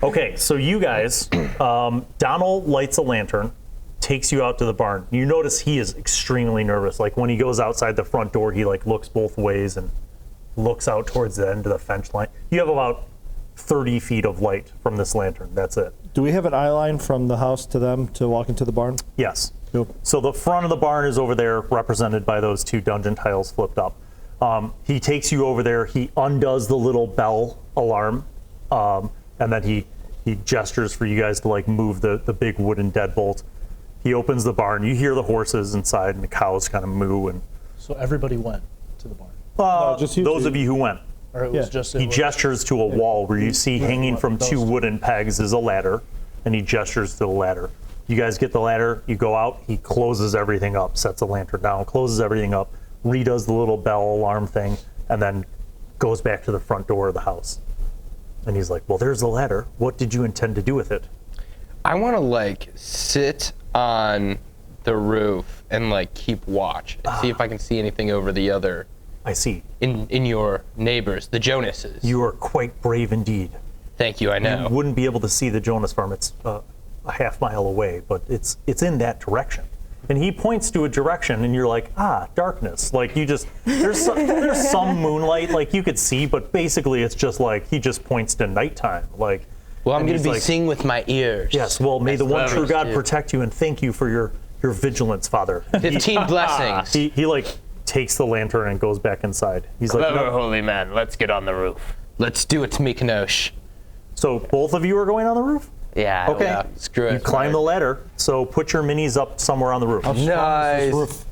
Okay, so you guys, Donald lights a lantern, takes you out to the barn. You notice he is extremely nervous. Like when he goes outside the front door, he like looks both ways and looks out towards the end of the fence line. You have about 30 feet of light from this lantern. That's it. Do we have an eye line from the house to them to walk into the barn? Yes. Cool. So the front of the barn is over there, represented by those two dungeon tiles flipped up. He takes you over there. He undoes the little bell alarm, and then he gestures for you guys to like move the big wooden deadbolt. He opens the barn. You hear the horses inside and the cows kind of moo. And So everybody went to the barn. No, just you those two. of you who went. Or it was just He gestures to a wall where you see hanging from two wooden pegs is a ladder, and he gestures to the ladder. You guys get the ladder, you go out, he closes everything up, sets the lantern down, closes everything up, redoes the little bell alarm thing, and then goes back to the front door of the house. And he's like, well, there's the ladder. What did you intend to do with it? I want to like sit on the roof and like keep watch and see if I can see anything over the other. I see. In your neighbors, the Jonases. You are quite brave indeed. Thank you, I know. You wouldn't be able to see the Jonas farm. It's a half mile away, but it's in that direction. And he points to a direction, and you're like, darkness. Like you just there's some moonlight, like you could see, but basically it's just like he just points to nighttime. Like, well, I'm going to be like, seeing with my ears. Yes. Well, may the one true God too. protect you, and thank you for your vigilance, Father. 15 blessings. He like takes the lantern and goes back inside. He's like, Clever, no. holy man. Let's get on the roof. Let's do it, Milosz. So both of you are going on the roof? Yeah. Okay. Yeah, screw it. You climb the ladder, so put your minis up somewhere on the roof. Nice.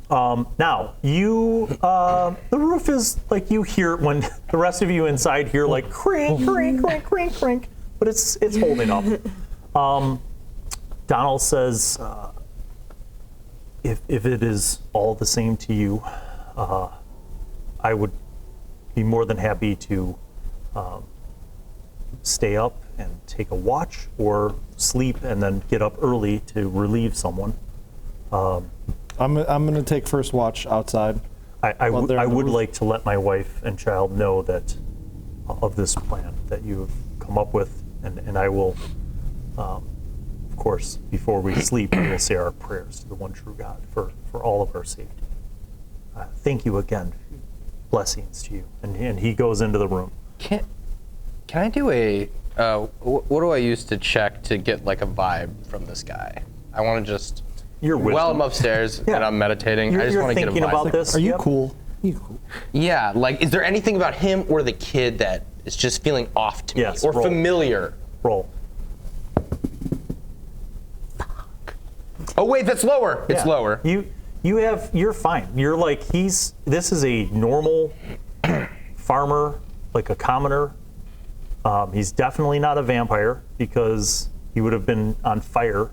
Now, you, the roof is like you hear when the rest of you inside hear like crink, crink, crink, crink, crink, but it's holding up. Donald says, if it is all the same to you, I would be more than happy to stay up and take a watch or sleep and then get up early to relieve someone. I'm going to take first watch outside. I While they're on the would roof. like to let my wife and child know that of this plan that you have come up with, and I will, of course, before we sleep, we will say our prayers to the one true God for all of our safety. Thank you again. Blessings to you. And he goes into the room. Can I do a, what do I use to check to get like a vibe from this guy? I want to just, while I'm upstairs and I'm meditating, I just want to get a vibe. You're thinking about this? Are you Yep. cool? You cool? Yeah, like, is there anything about him or the kid that is just feeling off to Yes, me or roll. familiar? Roll. Oh wait, that's lower. It's Yeah. lower. You're fine. You're like, this is a normal farmer, like a commoner. He's definitely not a vampire because he would have been on fire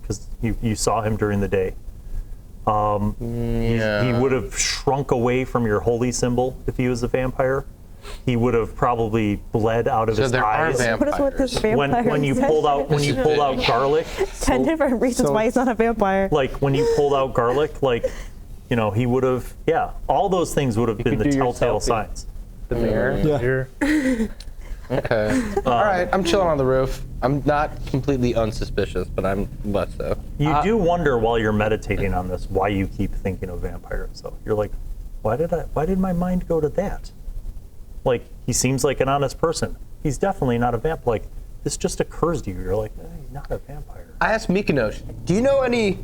because you saw him during the day. He would have shrunk away from your holy symbol if he was a vampire. He would have probably bled out of his there are eyes. vampires. What is with this vampire? When you pulled out garlic, 10 different reasons why he's not a vampire. like when you pulled out garlic, like, you know, he would have, all those things would have been the could do your telltale selfie. signs. The mirror. Yeah. Okay. All right, I'm chilling on the roof. I'm not completely unsuspicious, but I'm less so. You do wonder while you're meditating on this why you keep thinking of vampires. So you're like, why did my mind go to that? Like, he seems like an honest person. He's definitely not a vampire. Like, this just occurs to you. You're like, he's not a vampire. I asked Milosz, do you know any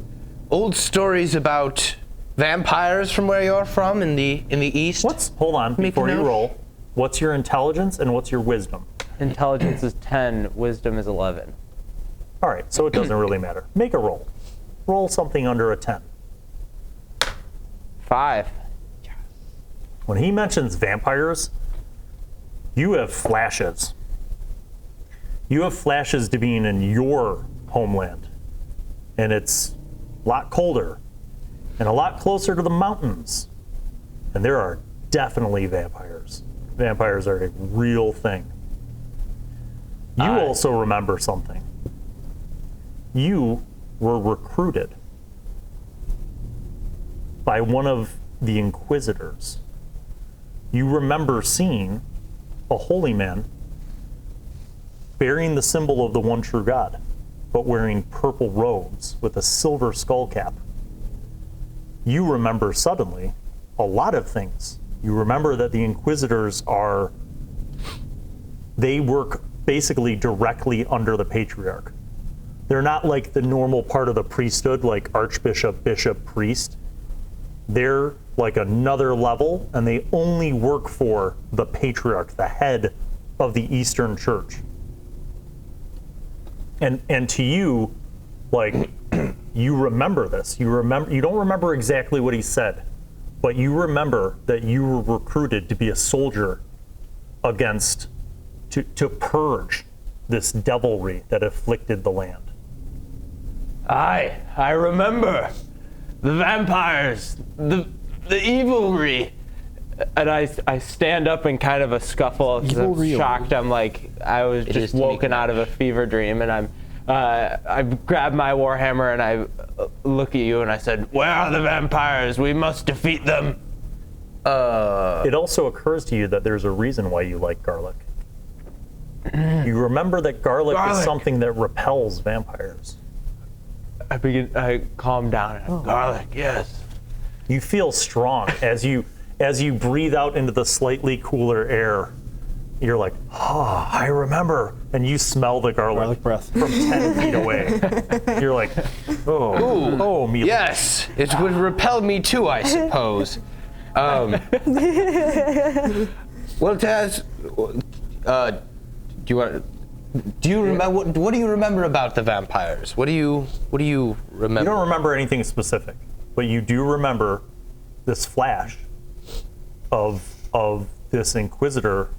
old stories about vampires from where you're from in the east? Hold on, before you Milosz? roll. What's your intelligence and what's your wisdom? Intelligence is 10. Wisdom is 11. All right, so it doesn't really matter. Make a roll. Roll something under a 10. 5. When he mentions vampires, you have flashes. You have flashes to being in your homeland. And it's a lot colder and a lot closer to the mountains. And there are definitely vampires. Vampires are a real thing. You also remember something. You were recruited by one of the Inquisitors. You remember seeing a holy man bearing the symbol of the one true God, but wearing purple robes with a silver skull cap. You remember suddenly a lot of things. You remember that the Inquisitors they work basically directly under the Patriarch. They're not like the normal part of the priesthood, like Archbishop, Bishop, Priest. They're like another level, and they only work for the Patriarch, the head of the Eastern Church. And to you, like, you remember this. You don't remember exactly what he said, but you remember that you were recruited to be a soldier to purge this devilry that afflicted the land. I remember the vampires, the evilry. And I stand up in kind of a scuffle because I'm shocked. I'm like, I was just woken out of a fever dream, and I grab my warhammer and I look at you and I said, "Where are the vampires? We must defeat them." It also occurs to you that there's a reason why you like garlic. You remember that garlic is something that repels vampires. I calm down. And garlic, yes. You feel strong as you breathe out into the slightly cooler air. You're like, I remember. And you smell the garlic breath from 10 feet away. You're like, Milosz. Yes, it would repel me too, I suppose. Well, Taz, do you remember what do you remember about the vampires? What do you remember? You don't remember anything specific, but you do remember this flash of this Inquisitor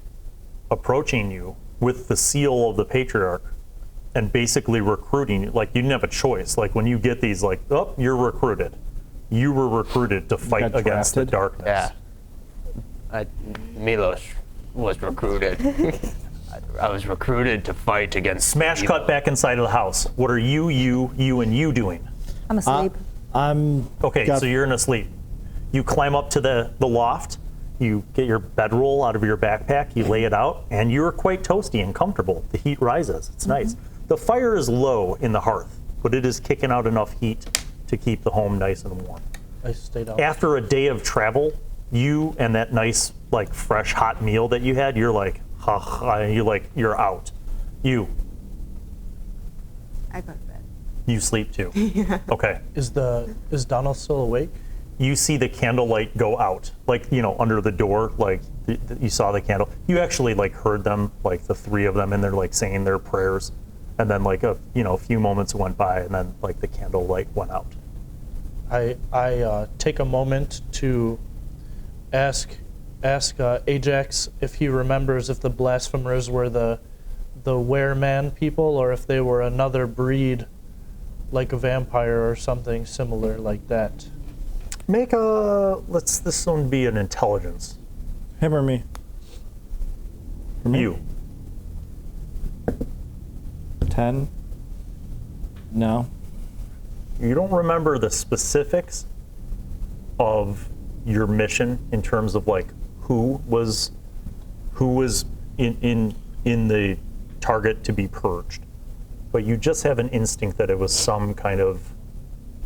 approaching you with the seal of the Patriarch and basically recruiting you. Like, you didn't have a choice. Like, when you get these, like, you're recruited. You were recruited to fight against the darkness. Yeah. Milosz was recruited. I was recruited to fight against Smash evil. cut back inside of the house. What are you, and you doing? I'm asleep. So you're in a sleep. You climb up to the loft. You get your bedroll out of your backpack. You lay it out, and you're quite toasty and comfortable. The heat rises. It's nice. The fire is low in the hearth, but it is kicking out enough heat to keep the home nice and warm. I stayed out. After a day of travel, you and that nice, like, fresh, hot meal that you had, you're like, you're out. I go to bed. You sleep too. Yeah. Okay. Is Donald still awake? You see the candlelight go out, like, under the door, like you saw the candle. You actually like heard them, like the three of them, and they're like saying their prayers, and then like a few moments went by, and then like the candlelight went out. I take a moment to ask Ajax if he remembers if the blasphemers were the wereman people or if they were another breed, like a vampire or something similar like that. Make this one be an intelligence. Him or me? For me? You. 10? No. You don't remember the specifics of your mission in terms of like who was in the target to be purged, but you just have an instinct that it was some kind of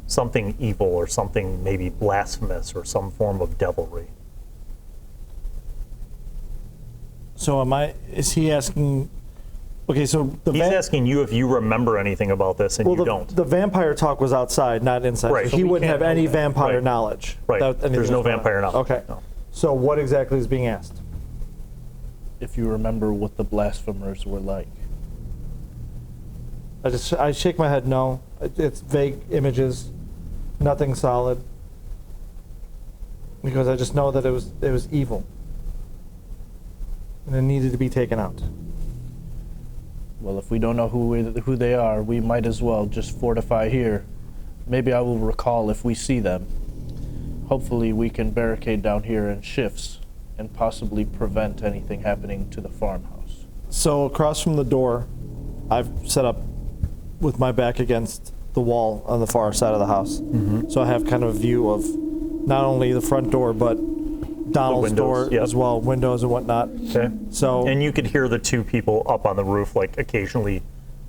something evil or something maybe blasphemous or some form of devilry. So is he asking? Okay, so he's asking you if you remember anything about this, and you don't. The vampire talk was outside, not inside. Right. So he wouldn't have any vampire Right. knowledge. Right. There's no vampire knowledge. Okay. No. So what exactly is being asked? If you remember what the blasphemers were like. I shake my head no. It's vague images, nothing solid. Because I just know that it was evil. And it needed to be taken out. Well, if we don't know who they are, we might as well just fortify here. Maybe I will recall if we see them. Hopefully we can barricade down here in shifts and possibly prevent anything happening to the farmhouse. So across from the door, I've set up with my back against the wall on the far side of the house. Mm-hmm. So I have kind of a view of not only the front door, but Donald's windows, door yep. as well, windows and whatnot. Okay. So And you could hear the two people up on the roof, like occasionally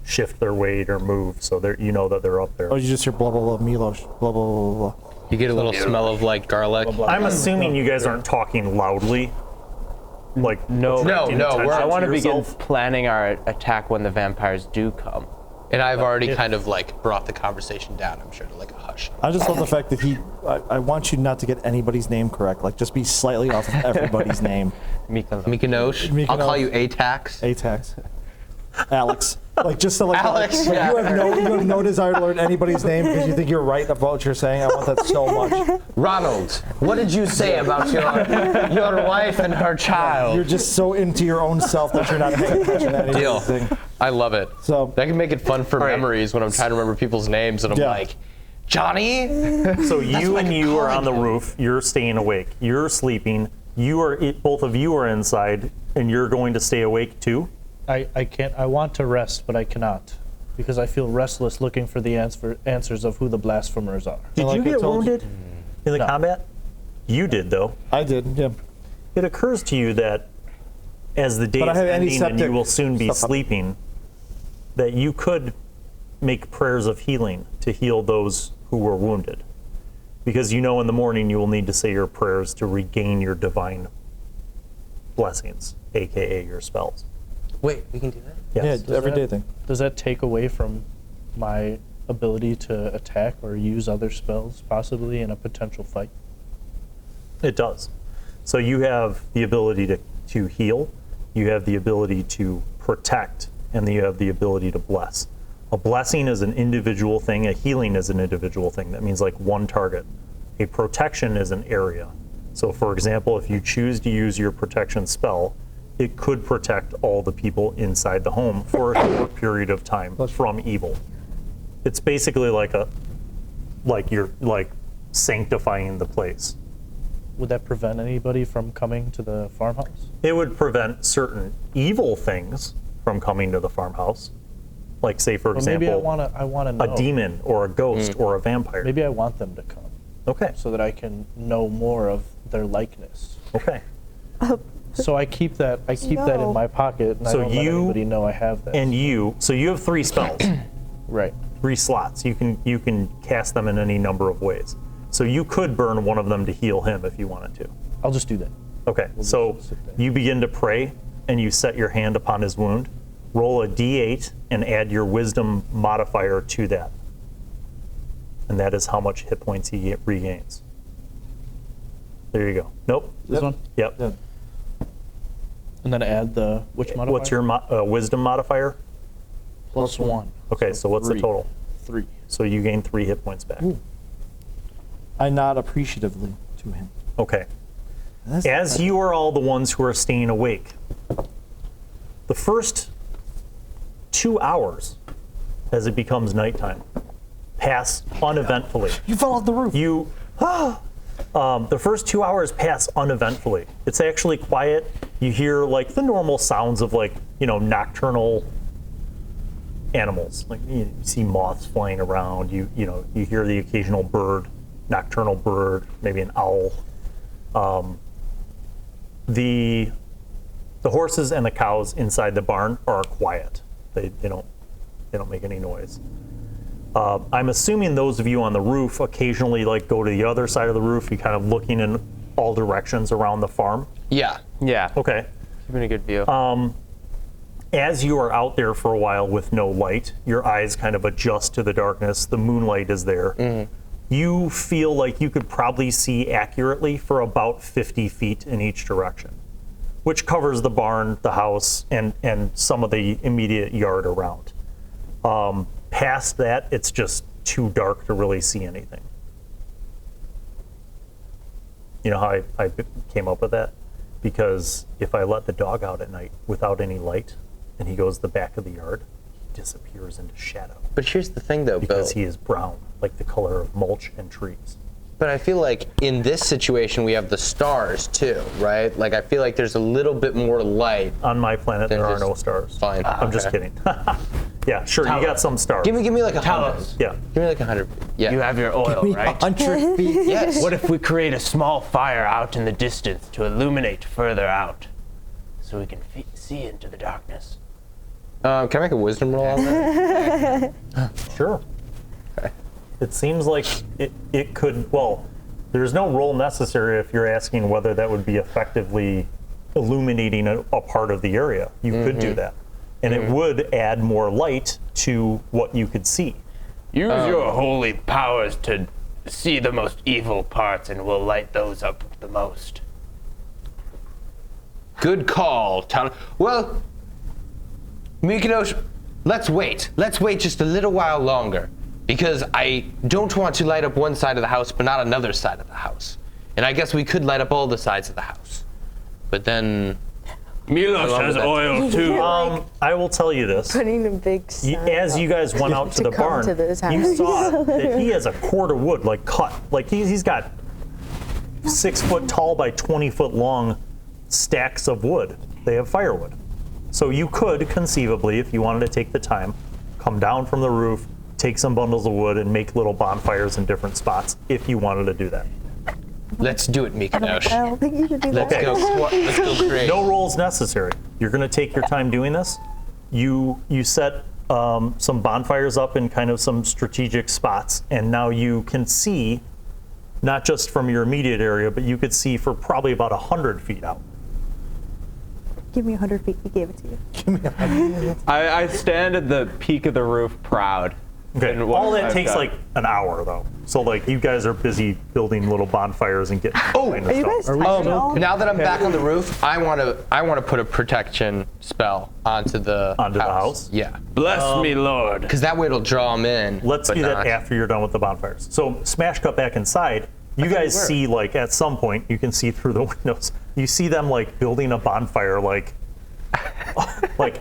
shift their weight or move, so you know that they're up there. you just hear blah blah blah, Milosz, blah blah blah blah. You get a little smell of like garlic. I'm assuming you guys aren't talking loudly. Like No, attracting attention I to want to begin yourself. planning our attack when the vampires do come. And I've already kind of like brought the conversation down, I'm sure, to like a hush. I just love the fact that I want you not to get anybody's name correct. Like, just be slightly off of everybody's name. Mykonos. I'll call you Atax. Atax. Alex. Like, just so like, Alex, like, yeah. you have no desire to learn anybody's name because you think you're right about what you're saying. I want that so much. Ronald, what did you say about your wife and her child? You're just so into your own self that you're not paying attention to Deal. anything. I love it. So That can make it fun for memories when I'm trying to remember people's names and I'm Yeah. like, Johnny? So you like and a you are on the college roof. You're staying awake. You're sleeping. Both of you are inside, and you're going to stay awake too. I can't. I want to rest, but I cannot, because I feel restless looking for the answers of who the blasphemers are. Did like you I get told you. wounded in the No. combat? You did, though. I did, yeah. It occurs to you that as the day But I is have ending and antiseptic you will soon be stuff on. sleeping, that you could make prayers of healing to heal those who were wounded. Because you know in the morning you will need to say your prayers to regain your divine blessings, aka your spells. Wait, we can do that? Yeah, Yes. it's an everyday thing. Does that take away from my ability to attack or use other spells, possibly in a potential fight? It does. So you have the ability to heal, you have the ability to protect, and then you have the ability to bless. A blessing is an individual thing, a healing is an individual thing. That means like one target. A protection is an area. So for example, if you choose to use your protection spell, it could protect all the people inside the home for a short period of time from evil. It's basically like you're sanctifying the place. Would that prevent anybody from coming to the farmhouse? It would prevent certain evil things from coming to the farmhouse. Like say for Well, maybe example, I want to know. a demon or a ghost or a vampire. Maybe I want them to come Okay. so that I can know more of their likeness. Okay. So I keep that. I keep that in my pocket, and So I don't let you- anybody know I have that. So you have 3 spells, right. 3 slots. You can cast them in any number of ways. So you could burn one of them to heal him if you wanted to. I'll just do that. Okay. So just sit there. you begin to pray and you set your hand upon his wound. Roll a d8 and add your wisdom modifier to that. And that is how much hit points he regains. There you go. Nope. This one, Yep. Yeah. and then add the which modifier? What's your wisdom modifier? +1? Okay, so what's the 3. total? 3. So you gain 3 hit points back. I nod appreciatively to him. Okay. That's- As you are all the ones who are staying awake, the first 2 hours, as it becomes nighttime, pass uneventfully. You fell off the roof. The first 2 hours pass uneventfully. It's actually quiet. You hear like the normal sounds of like, nocturnal animals. Like you see moths flying around. You hear the occasional bird, nocturnal bird, maybe an owl. The horses and the cows inside the barn are quiet. They don't make any noise. I'm assuming those of you on the roof occasionally like go to the other side of the roof. You kind of looking in all directions around the farm. Yeah. Yeah, Okay. keeping a good view. As you are out there for a while with no light, your eyes kind of adjust to the darkness. The moonlight is there. You feel like you could probably see accurately for about 50 feet in each direction, which covers the barn, the house, and some of the immediate yard around. Past that, it's just too dark to really see anything. You know how I came up with that? Because if I let the dog out at night without any light and he goes to the back of the yard, he disappears into shadow But here's the thing, though, Bill. because he is brown, like the color of mulch and trees. But I feel like in this situation we have the stars too, right? Like I feel like there's a little bit more light. On my planet, Then there are just no stars. Fine. I'm just Okay. kidding. Yeah, sure. You got some stars. Give me like 100. Talos. Yeah. Give me like 100. Yeah. You have your oil, right? 100 feet. Yes. What if we create a small fire out in the distance to illuminate further out, so we can see into the darkness? Can I make a wisdom roll on that? Sure. Okay. It seems like it could, well, there's no roll necessary if you're asking whether that would be effectively illuminating a part of the area. You could do that. And it would add more light to what you could see. Use your holy powers to see the most evil parts, and we'll light those up the most. Good call, Talos. Well, Milosz, let's wait. Let's wait just a little while longer, because I don't want to light up one side of the house, but not another side of the house. And I guess we could light up all the sides of the house. But then... Milosz has oil too. I will tell you this. Putting a big sign As you guys went out to the come barn, to this you house. saw that he has a cord of wood, like cut. Like he's got 6 foot tall by 20 foot long stacks of wood. They have firewood. So you could conceivably, if you wanted to take the time, come down from the roof, take some bundles of wood, and make little bonfires in different spots if you wanted to do that. Let's do it, I Milosz. don't think you should do Let's that. go. Let's go create. No rolls necessary. You're going to take your time doing this. You set some bonfires up in kind of some strategic spots, and now you can see, not just from your immediate area, but you could see for probably about 100 feet out. Give me 100 feet. He gave it to you. I stand at the peak of the roof proud. Okay. And what All that I've takes done. like an hour, though. So like you guys are busy building little bonfires and getting behind Are you the guys stuff. tired at all? Now that I'm back on the roof, I want to put a protection spell onto the house? Yeah, Bless me, Lord. because that way it'll draw them in. Let's but do that not- after you're done with the bonfires. So smash cut back inside. You guys see like at some point you can see through the windows. You see them like building a bonfire like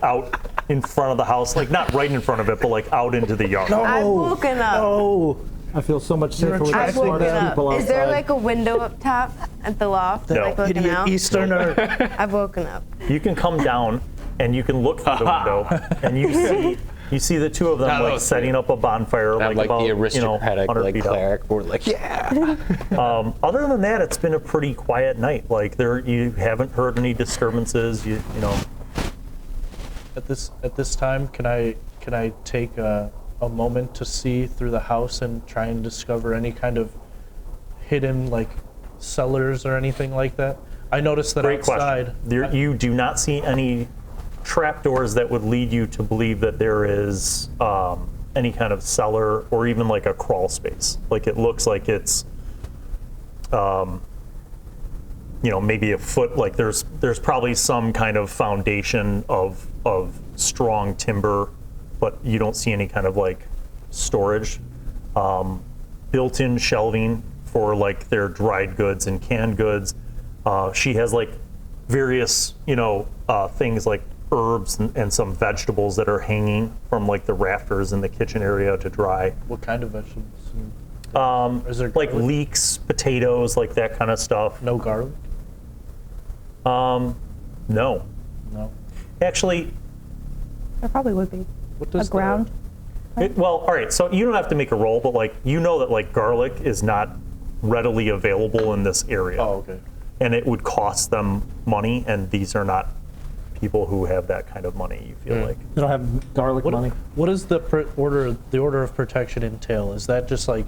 out in front of the house, like not right in front of it, but like out into the yard. I've woken up. Oh, I feel so much safer with I've the woken smartest up. people outside. Is there like a window up top at the loft? No. Like looking Idiot out? Easterner. I've woken up. You can come down and you can look through the window and you see the two of them like setting up a bonfire Not like about the aristocratic 100 like feet out. cleric. We're like, yeah. Other than that, it's been a pretty quiet night. Like you haven't heard any disturbances. You know. At this time, can I take a moment to see through the house and try and discover any kind of hidden like cellars or anything like that? I noticed that Great outside. question. You do not see any trapdoors that would lead you to believe that there is any kind of cellar or even like a crawl space. Like it looks like it's, maybe a foot. Like there's probably some kind of foundation of strong timber, but you don't see any kind of like storage. Built-in shelving for like their dried goods and canned goods. She has like various, things like herbs and some vegetables that are hanging from like the rafters in the kitchen area to dry. What kind of vegetables? Is there Like garlic? leeks, potatoes, like that kind of stuff. No garlic? No. No. Actually, There probably would be. What does A ground. all right, so you don't have to make a roll, but like that like garlic is not readily available in this area. Oh, okay. And it would cost them money, and these are not people who have that kind of money, you feel like. They don't have garlic money. What does the order of protection entail? Is that just like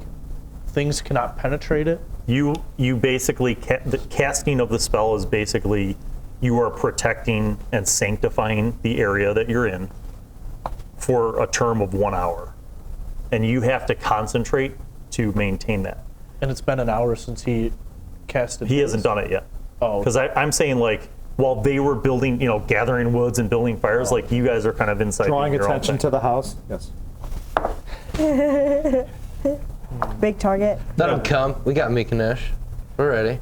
things cannot penetrate it? You basically, the casting of the spell is basically you are protecting and sanctifying the area that you're in for a term of 1 hour. And you have to concentrate to maintain that. And it's been an hour since he casted. He hasn't done it yet. Oh, Because I'm saying like, while they were building, gathering woods and building fires, like you guys are kind of inside Drawing doing your own attention thing. to the house. Yes. Big target. Let him come. We got Milosz. We're ready.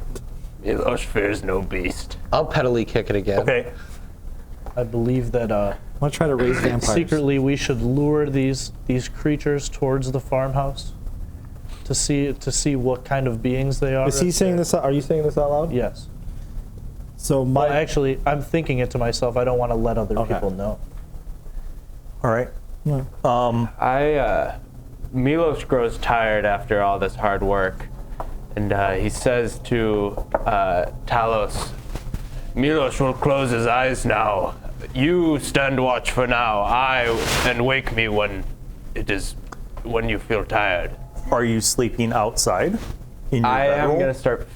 Milosz fears no beast. I'll pedally kick it again. Okay. I believe that I want to try to raise vampires. secretly we should lure these creatures towards the farmhouse to see what kind of beings they are. Is he saying this? Are you saying this out loud? Yes. So Well, actually, I'm thinking it to myself. I don't want to let other Okay. people know. All right. Milosz grows tired after all this hard work, and he says to Talos, Milosz will close his eyes now. You stand watch for now. And wake me when you feel tired. Are you sleeping outside? In your I am bedroll? gonna start.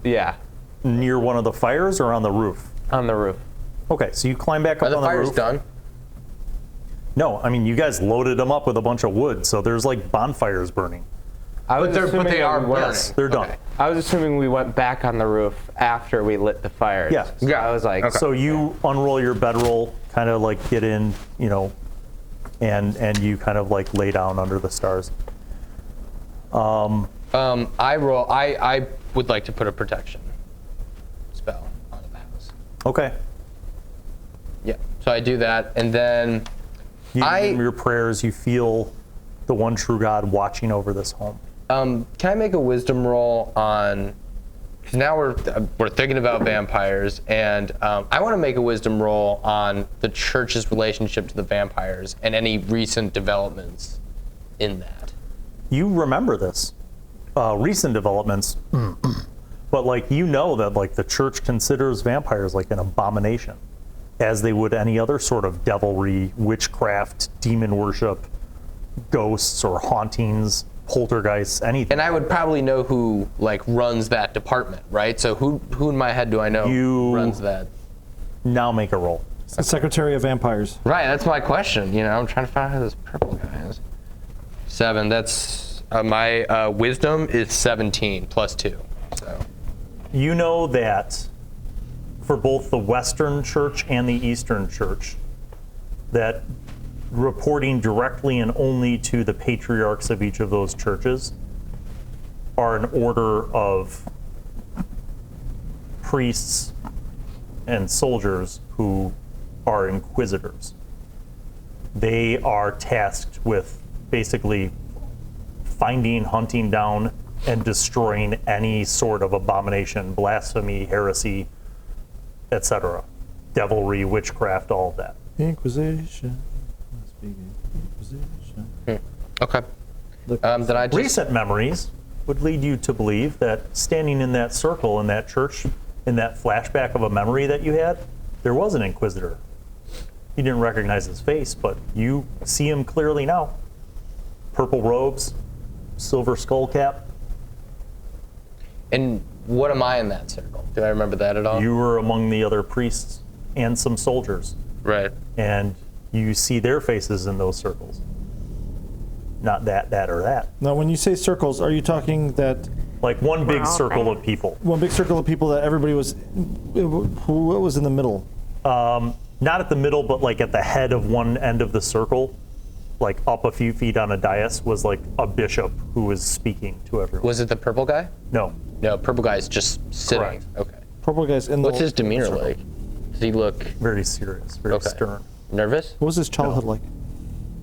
Yeah, Near one of the fires or on the roof? on the roof. Okay, so you climb back up Are the on the fires roof. done? No, I mean you guys loaded them up with a bunch of wood, so there's like bonfires burning. But they are burning. Yes, they're done. Okay. I was assuming we went back on the roof after we lit the fires. Yeah. So I was like, So you unroll your bedroll, kind of like get in, and you kind of like lay down under the stars. I would like to put a protection spell onto the house. Okay. Yeah. So I do that, and then In your prayers, you feel the one true God watching over this home. can I make a wisdom roll on? Because now we're thinking about vampires, and I want to make a wisdom roll on the church's relationship to the vampires and any recent developments in that. You remember this, recent developments, but like that like the church considers vampires like an abomination, as they would any other sort of devilry, witchcraft, demon worship, ghosts or hauntings, poltergeists, anything. And I would probably know who like runs that department, right? So who in my head do I know runs that? Now make a roll. The Secretary of Vampires. Right, that's my question. I'm trying to find out who this purple guy is. 7. That's my wisdom is 17 plus 2. So You know that for both the Western Church and the Eastern Church, that reporting directly and only to the patriarchs of each of those churches are an order of priests and soldiers who are inquisitors. They are tasked with basically finding, hunting down, and destroying any sort of abomination, blasphemy, heresy, etc. Devilry, witchcraft, all of that. Inquisition. Must be Inquisition. okay. Then I just Recent memories would lead you to believe that standing in that circle in that church, in that flashback of a memory that you had, there was an inquisitor. You didn't recognize his face, but you see him clearly now. Purple robes, silver skull cap. And what am I in that circle? Do I remember that at all? You were among the other priests and some soldiers, Right. and you see their faces in those circles. Not that, or that. Now, when you say circles, are you talking that Like one big circle of people. one big circle of people that everybody was? What was in the middle? Not at the middle, but like at the head of one end of the circle, like up a few feet on a dais, was like a bishop who was speaking to everyone. Was it the purple guy? No. No, purple guy's just sitting. Correct. Okay. Purple guys in the. What's his demeanor circle. like? Does he look Very serious, very Okay. stern. nervous? What was his childhood like?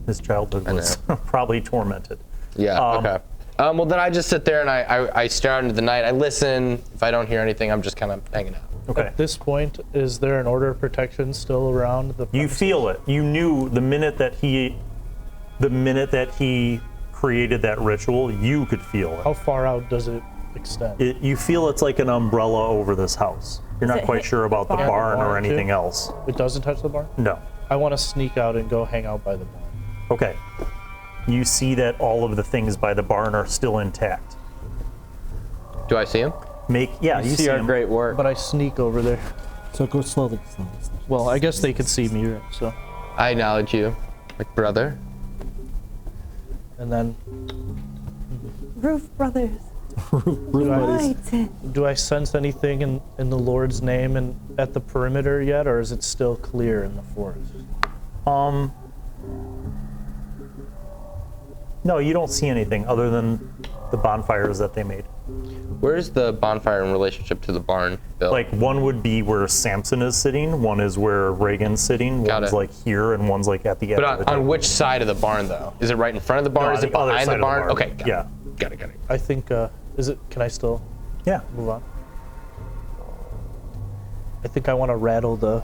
His childhood was probably tormented. Yeah, okay. Well, then I just sit there and I stare out into the night. I listen. If I don't hear anything, I'm just kind of hanging out. Okay. At this point, is there an order of protection still around the You feel it. You knew the minute that he created that ritual, you could feel How it. far out does it extend? You feel it's like an umbrella over this house. You're not it quite hit sure about the the barn or barn, too? anything else. It doesn't touch the barn? No. I want to sneak out and go hang out by the barn. Okay. You see that all of the things by the barn are still intact. Do I see him? You see see our him. great work. But I sneak over there. So go slowly. Well, I guess they could see me, right? So, I acknowledge you, like brother. and then Roof Brothers. do Right. do I sense anything in the Lord's name and at the perimeter yet, or is it still clear in the forest? No, you don't see anything other than the bonfires that they made. Where's the bonfire in relationship to the barn, Bill? Like one would be where Samson is sitting, one is where Reagan's sitting, Got one's it. like here, and one's like at the edge but of the on table. which side of the barn, though? Is it right in front of the barn? No, is on it the other behind side the of the barn? barn. Okay, got Yeah. it. Got it. I think, is it, can I still Yeah. move on? I think I want to rattle the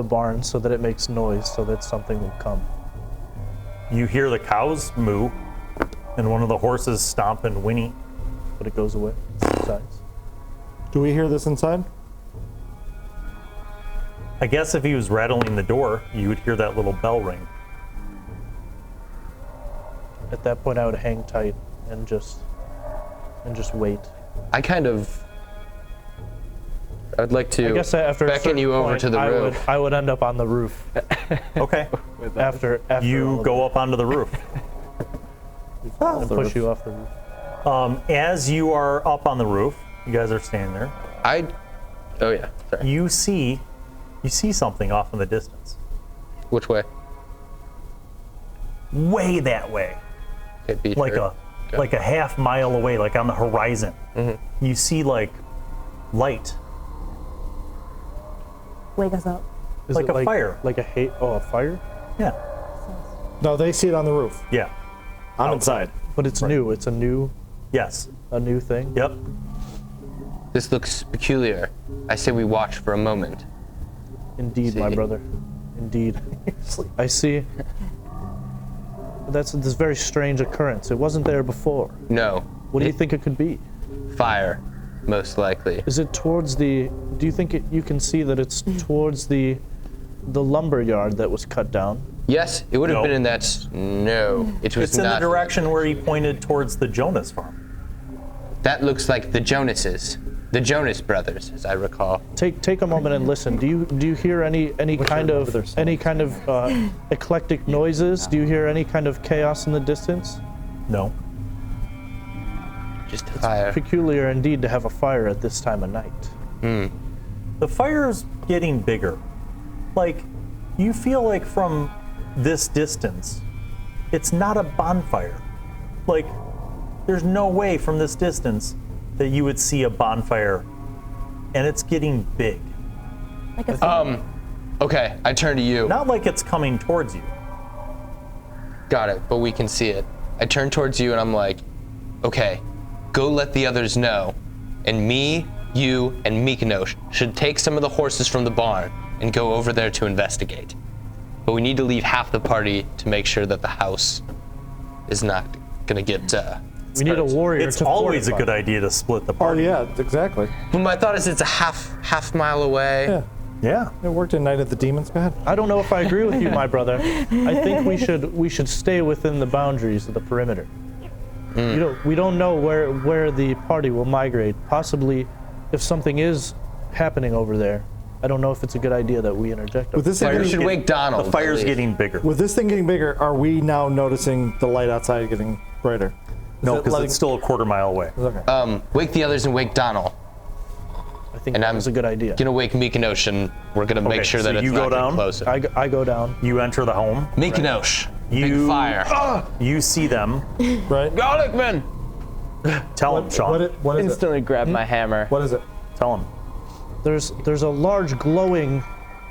barn so that it makes noise so that something will come. You hear the cows moo, and one of the horses stomp and whinny, but it goes away. Subsides. Do we hear this inside? I guess if he was rattling the door, you would hear that little bell ring. At that point, I would hang tight and just wait. I'd like to I guess after beckon you over to the roof. I would end up on the roof Okay. after You all go up onto the roof. and push you off the roof. As you are up on the roof, you guys are standing there. Oh yeah, sorry. You see something off in the distance. Which way? Way that way. Okay, Beecher. Like a half mile away, like on the horizon. Mm-hmm. You see like light. Wake us up. Is Like it a fire. Like a fire? Yeah. No, they see it on the roof. Yeah. I'm inside. But it's new. It's a new Yes. thing. Yep. This looks peculiar. I say we watch for a moment. Indeed, my See. brother. Indeed. I see. That's this very strange occurrence. It wasn't there before. No. What do you think it could be? Fire, most likely. Is it towards the? Do you think you can see that it's towards the lumber yard that was cut down? Yes, it would have No. been in that. No, it was It's in the not. direction where he pointed towards the Jonas farm. That looks like the Jonases, the Jonas brothers, as I recall. Take a moment and listen. Do you hear any kind of eclectic noises? Do you hear any kind of chaos in the distance? No. Just fire. Peculiar indeed to have a fire at this time of night. The fire's getting bigger. Like, you feel like from this distance, it's not a bonfire. Like, there's no way from this distance that you would see a bonfire, and it's getting big. Like a Okay, I turn to you. Not like it's coming towards you. Got it, but we can see it. I turn towards you and I'm like, okay, go let the others know. And me, you, and Milosz should take some of the horses from the barn and go over there to investigate. But we need to leave half the party to make sure that the house is not gonna get. We need a warrior It's to always a fortify. good idea to split the Oh party. yeah, exactly. But my thought is it's a half mile away. Yeah. Yeah. It worked in Night of the Demons. Go ahead. I don't know if I agree with you, my brother. I think we should stay within the boundaries of the perimeter. We don't know where the party will migrate. Possibly, if something is happening over there, I don't know if it's a good idea that we interject. With this We thing, should wake Donald. The fire's at least. getting bigger. with this thing getting bigger, are we now noticing the light outside getting brighter? No, it because letting- it's still a quarter mile away. Okay. Wake the others and wake Donald. I think And that I'm was a good idea. Gonna wake Milosz and we're gonna make Okay, sure so that it's you not go getting down? closer. I go down. You enter the home. Milosz, big You- fire. You see them. Right. Garlic man! Tell them, Sean. What is it? Instantly grab my hammer. What is it? Tell them. There's a large glowing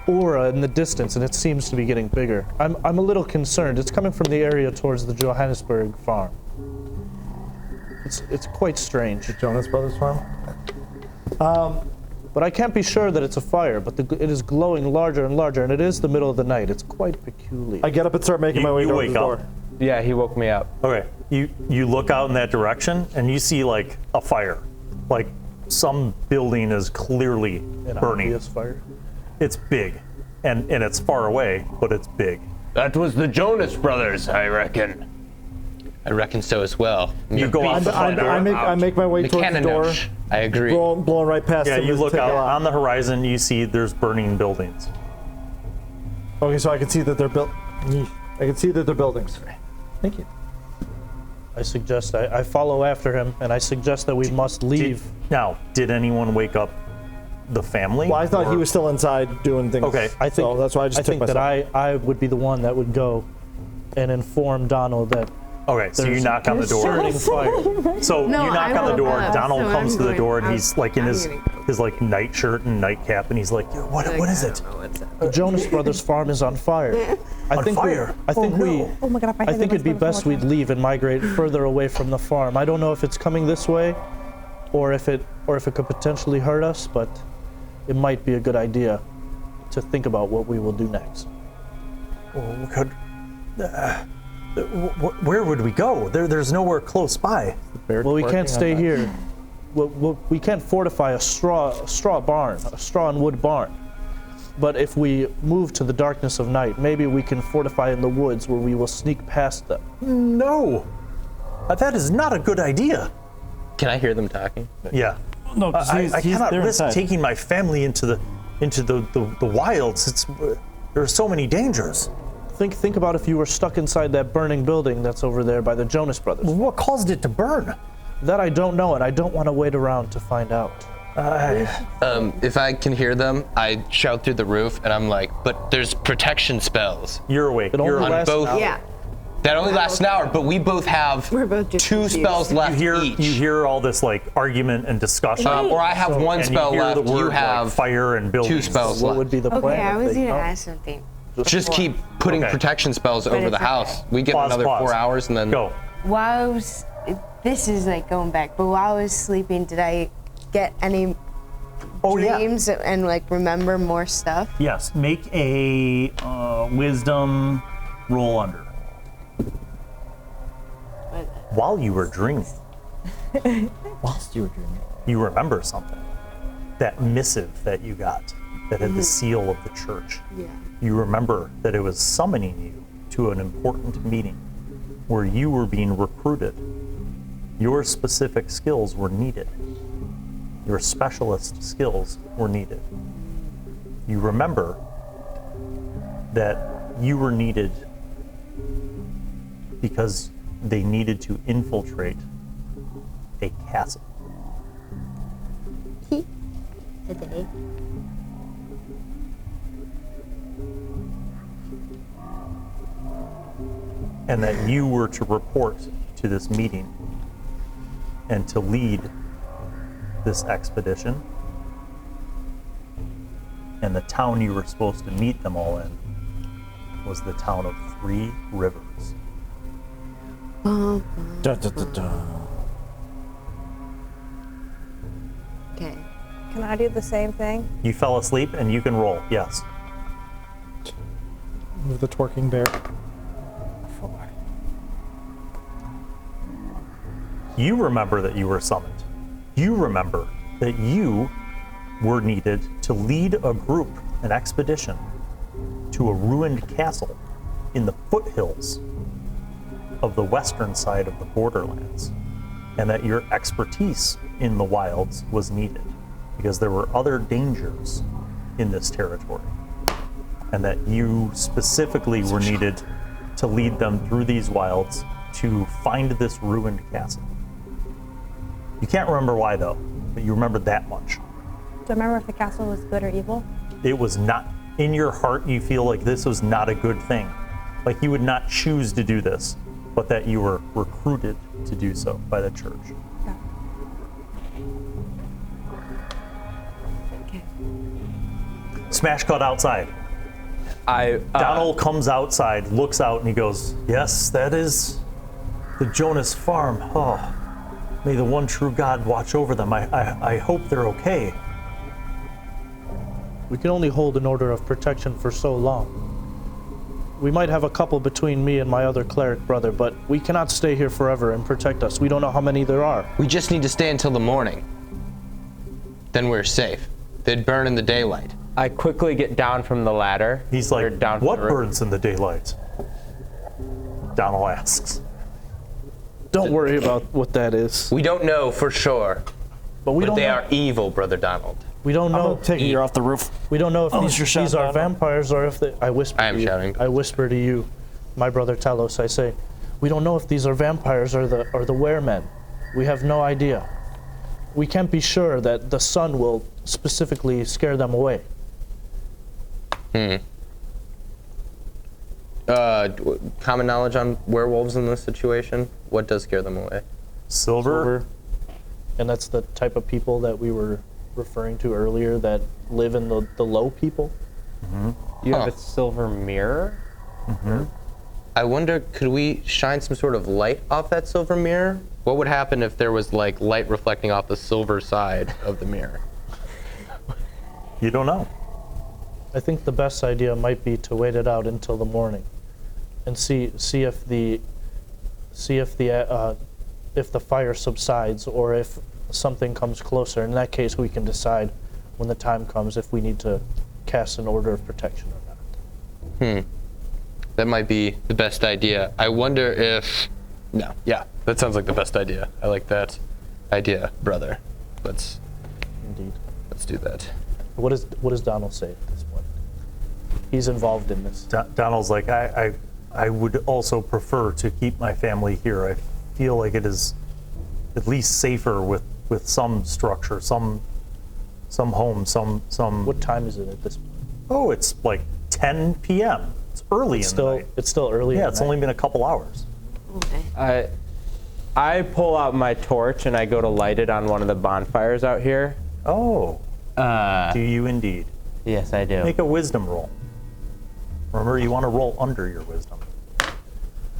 aura in the distance, and it seems to be getting bigger. I'm a little concerned. It's coming from the area towards the Johannesburg farm. It's quite strange. Jonas Brothers Farm. But I can't be sure that it's a fire, but it is glowing larger and larger, and it is the middle of the night. It's quite peculiar. I get up and start making my way You towards wake the door. up. Yeah, he woke me up. Okay. You look out in that direction and you see like a fire. Like some building is clearly An burning. obvious fire. It's big. And it's far away, but it's big. That was the Jonas brothers, I reckon. I reckon so as well. You go out the front door. I make my way towards the door, Milosz, I agree. blowing right past Yeah, him. you just look take a out lot. on the horizon, you see there's burning buildings. Okay, so I can see that they're built. I can see that they're buildings. Thank you. I suggest I follow after him, and I suggest that we must leave. Now, did anyone wake up the family? Well, I thought he Or- was still inside doing things. Okay. I think so that's why I just I took think that myself. I would be the one that would go and inform Donald that Okay, so you there's knock on the door. concerning fire. So No, you knock I on the woke door. up, Donald so comes I'm to the going- door, and I'm- he's like in I'm his gonna like nightshirt and nightcap, and he's like, what is it? The Jonas Brothers farm is on fire. I think fire? I think Oh, we. no. Oh my god, if I I think it'd be best we'd leave and migrate further away from the farm. I don't know if it's coming this way, or if it could potentially hurt us, but it might be a good idea to think about what we will do next. Well, we could. Where would we go? There's nowhere close by. Well, we can't stay here. We can't fortify a straw and wood barn. But if we move to the darkness of night, maybe we can fortify in the woods where we will sneak past them. No, that is not a good idea. Can I hear them talking? Yeah. No, I cannot risk taking my family into the wilds. There are so many dangers. Think about if you were stuck inside that burning building that's over there by the Jonas Brothers. What caused it to burn? That I don't know, and I don't want to wait around to find out. If I can hear them, I shout through the roof, and I'm like, but there's protection spells. You're awake. It only You're lasts both. an hour. Yeah. That only lasts an hour, but we both have We're both just 2 confused. spells left You each. hear all this like argument and discussion. Or I have one and spell you hear left. the word, You like, have fire and buildings. 2 spells What left. would be the plan? Okay, I if was they gonna come? ask something. Just keep putting Okay. protection spells over it's the okay. house. We get Pause, another pause. 4 hours, and then Go. While I was, this is like going back, but while I was sleeping, did I get any Oh yeah. dreams and like remember more stuff? Yes. Make a wisdom roll under. While you were dreaming, Whilst you were dreaming. you remember something. That missive that you got that had the seal of the church. Yeah. You remember that it was summoning you to an important meeting where you were being recruited. Your specific skills were needed. Your specialist skills were needed. You remember that you were needed because they needed to infiltrate a castle. Today. And that you were to report to this meeting and to lead this expedition. And the town you were supposed to meet them all in was the town of 3 Rivers. Dun, dun, dun, dun. Okay. Can I do the same thing? You fell asleep and you can roll, yes. Move the twerking bear. You remember that you were summoned. You remember that you were needed to lead a group, an expedition, to a ruined castle in the foothills of the western side of the borderlands, and that your expertise in the wilds was needed because there were other dangers in this territory, and that you specifically were needed to lead them through these wilds to find this ruined castle. You can't remember why though, but you remember that much. Do I remember if the castle was good or evil? It was not, in your heart you feel like this was not a good thing. Like you would not choose to do this, but that you were recruited to do so by the church. Yeah. Okay. Smash cut outside. Donald comes outside, looks out, and he goes, "Yes, that is the Jonas farm. Oh, may the one true God watch over them. I hope they're okay." We can only hold an order of protection for so long. We might have a couple between me and my other cleric brother, but we cannot stay here forever and protect us. We don't know how many there are. we just need to stay until the morning. Then we're safe. They'd burn in the daylight. I quickly get down from the ladder. He's or like, down from "What the roof. burns in the daylight?" Donald asks. Don't worry about what that is. We don't know for sure, But we but don't they know. are evil, Brother Donald. We don't I'm know. gonna take a year off the roof. We don't know if Unless you're these shouting are at them. vampires or if they. I whisper. I am to you. shouting. I whisper to you, my brother Talos. I say, we don't know if these are vampires or the weremen. We have no idea. We can't be sure that the sun will specifically scare them away. Common knowledge on werewolves in this situation? What does scare them away? Silver. And that's the type of people that we were referring to earlier that live in the low people. You have Huh. a silver mirror? I wonder, could we shine some sort of light off that silver mirror? What would happen if there was like light reflecting off the silver side of the mirror? You don't know. I think the best idea might be to wait it out until the morning. and see if the fire subsides or if something comes closer. In that case, we can decide when the time comes if we need to cast an order of protection or not. That might be the best idea. I wonder if... No, yeah, that sounds like the best idea. I like that idea, brother. Let's do that. What does Donald say at this point? He's involved in this. Donald's like, I would also prefer to keep my family here. I feel like it is at least safer with some structure, some home, some. What time is it at this point? Oh, it's like 10 p.m. It's early in the night. It's still early. Yeah, it's only been a couple hours. Okay. I pull out my torch and I go to light it on one of the bonfires out here. Oh, do you indeed? Yes, I do. Make a wisdom roll. Remember, you want to roll under your wisdom.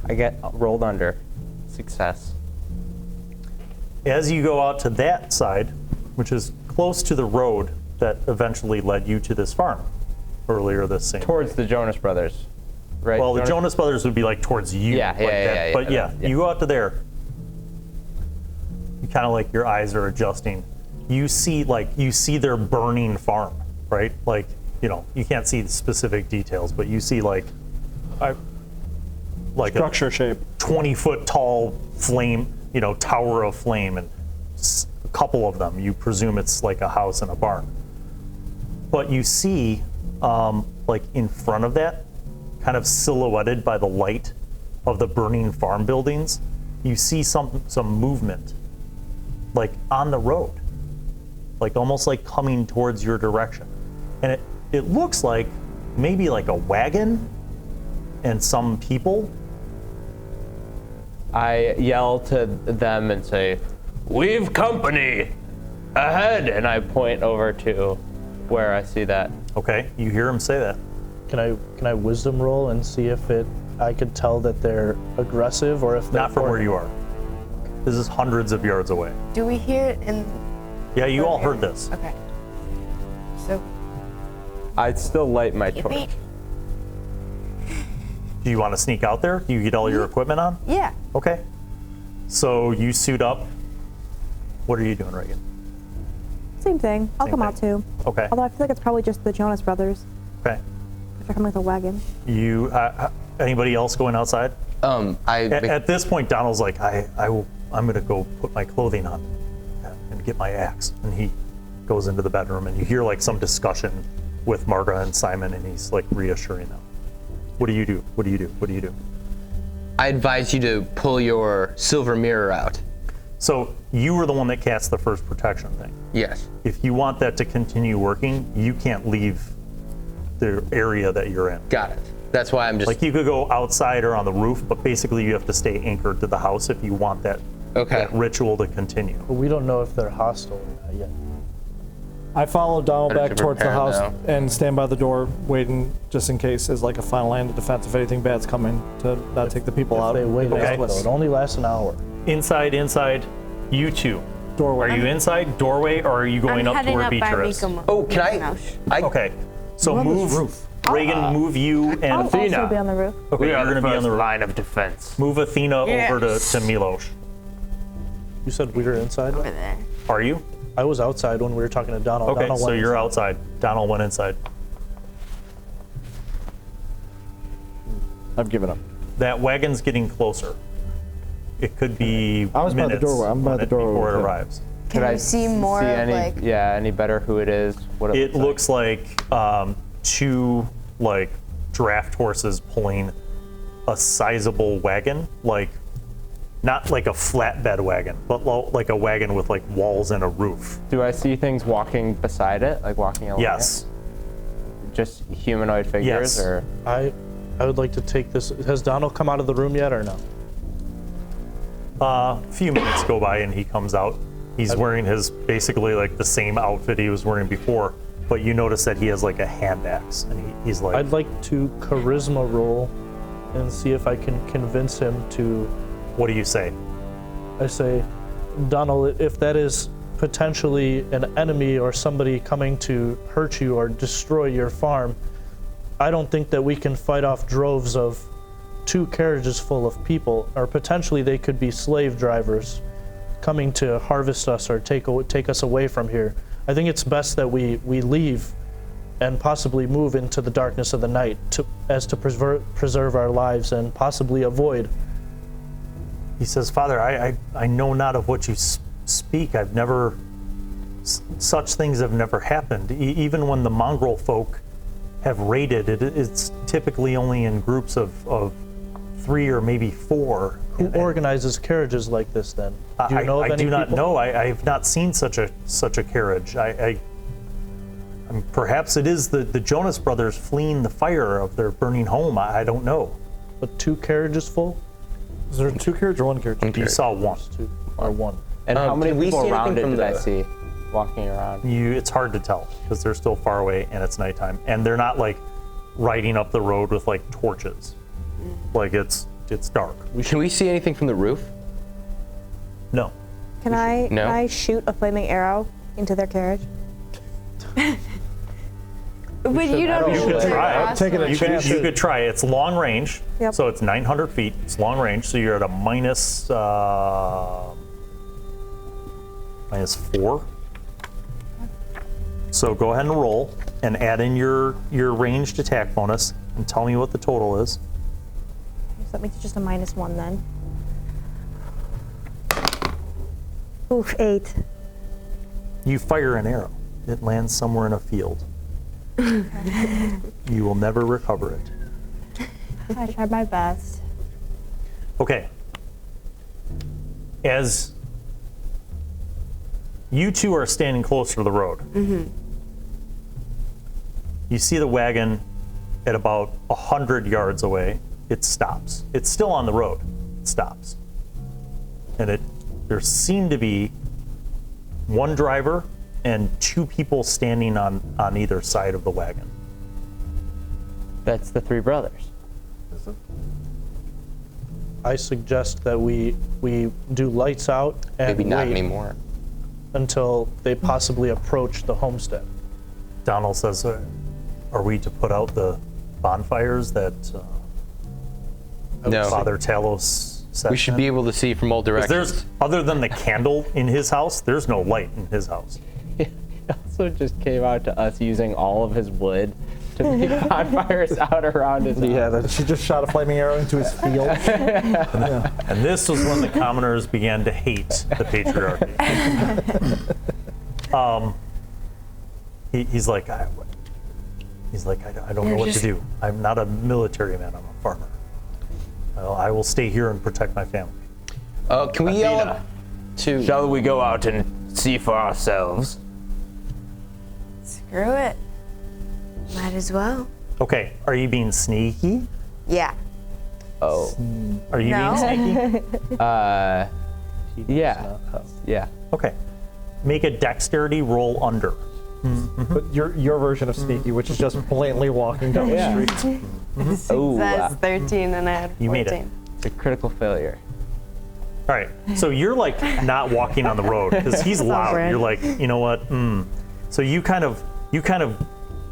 I get rolled under. Success. As you go out to that side, which is close to the road that eventually led you to this farm earlier this same Towards the Jonas Brothers, right? Well, the Jonas Brothers would be like towards you. Yeah, like yeah, that. yeah, But yeah. you go out to there. You kind of like your eyes are adjusting. You see their burning farm, right? Like, you can't see the specific details, but you see like Structure shape. 20-foot tall flame, tower of flame, and a couple of them. You presume it's like a house and a barn. But you see, like in front of that, kind of silhouetted by the light of the burning farm buildings, you see some movement, like on the road, like almost like coming towards your direction. And it looks like maybe like a wagon and some people. I yell to them and say, "We've company ahead," and I point over to where I see that. Okay, you hear him say that. Can I wisdom roll and see if I could tell that they're aggressive or if they're Not from where you are. This is hundreds of yards away. Do we hear it in? Yeah, you all heard this. Okay. So. I'd still light my torch. Yippee. Do you want to sneak out there? Do you get all your equipment on? Yeah. Okay. So you suit up. What are you doing, Reagan? Same thing. I'll come out too. Okay. Although I feel like it's probably just the Jonas Brothers. Okay. If they're coming with a wagon. You. Anybody else going outside? At this point, Donald's like, I'm gonna go put my clothing on and get my axe. And he goes into the bedroom, and you hear like some discussion with Marga and Simon, and he's like reassuring them. What do you do? What do you do? What do you do? I advise you to pull your silver mirror out. So you were the one that cast the first protection thing. Yes. If you want that to continue working, you can't leave the area that you're in. Got it. That's why I'm just... Like you could go outside or on the roof, but basically you have to stay anchored to the house if you want that, that ritual to continue. But we don't know if they're hostile or not yet. I follow Donald Better back to towards the prepare house now. and stand by the door, waiting just in case as like a final line of defense if anything bad's coming to not take the people out. They wait, Okay. though. It only lasts an hour. Inside, you two. Doorway. Are you inside, doorway, or are you going I'm up to heading where up by Beecher is? Milosz. Oh, can I? Okay, so move, Reagan, move you and I'll Athena. also be on the roof. Okay, We you're are going the to be on first the roof. line of defense. Move Athena over to Milosz. You said we were inside? Over there. Are you? I was outside when we were talking to Donald. Okay, Donald so went you're inside. outside. Donald went inside. I've given up. That wagon's getting closer. It could be I was by the minutes doorway. I'm by the doorway before it with him. arrives. Can you see more of any, like? any better who it is? What It looks like two like draft horses pulling a sizable wagon, like not like a flatbed wagon, but like a wagon with like walls and a roof. Do I see things walking beside it, like walking along Yes. it? Just humanoid figures, Yes. or I would like to take this. Has Donald come out of the room yet or no? A few minutes go by and he comes out. He's wearing his basically like the same outfit he was wearing before, but you notice that he has like a hand axe, and he's like. I'd like to charisma roll and see if I can convince him to. What do you say? I say, Donald, if that is potentially an enemy or somebody coming to hurt you or destroy your farm, I don't think that we can fight off droves of two carriages full of people, or potentially they could be slave drivers coming to harvest us or take us away from here. I think it's best that we leave and possibly move into the darkness of the night to preserve our lives and possibly avoid. He says, Father, I know not of what you speak. I've never, such things have never happened. Even when the mongrel folk have raided, it's typically only in groups of 3 or maybe 4. Who organizes carriages like this then? Do you know of I any do not people? know. I have not seen such a carriage. Perhaps it is the Jonas brothers fleeing the fire of their burning home. I don't know. But 2 carriages full? Is there 2 carriages or 1 carriage? You saw one. 2 or 1? And how many did we people see around anything it from did I the- see walking around? It's hard to tell because they're still far away and it's nighttime, and they're not like riding up the road with like torches. Like it's dark. Can we see anything from the roof? No. Can No. I shoot a flaming arrow into their carriage? But you don't know You could where try. you're Taking a also- chance. You could try. It's long range, Yep. so it's 900 feet. It's long range, so you're at a minus 4. So go ahead and roll and add in your ranged attack bonus and tell me what the total is. So that makes it just a -1 then. Oof, 8. You fire an arrow. It lands somewhere in a field. You will never recover it. I tried my best. Okay. As you two are standing closer to the road, you see the wagon at about 100 yards away. It stops. It's still on the road. It stops. And there seem to be one driver and 2 people standing on either side of the wagon. That's the 3 brothers. I suggest that we do lights out and Maybe not wait anymore. until they possibly approach the homestead. Donald says, are we to put out the bonfires that No. Father Talos said? We should be able to see from all 'Cause directions. there's, other than the candle in his house, there's no light in his house. He also just came out to us using all of his wood to make bonfires out around his house. Yeah, she just shot a flaming arrow into his field. And this was when the commoners began to hate the patriarchy. He's like, I don't know what to do. I'm not a military man. I'm a farmer. I will stay here and protect my family. Can we yell up to? Shall we go out and see for ourselves? Screw it. Might as well. Okay, are you being sneaky? Yeah. Oh. Are you No. being sneaky? Yeah. Yeah. Okay. Make a dexterity roll under. But your version of sneaky, which is just blatantly walking down Yeah. the street. Oh, That's 13 and I had 14. You made it. it's a critical failure. All right, so you're like not walking on the road because he's loud. brand. You're like, you know what? So you kind of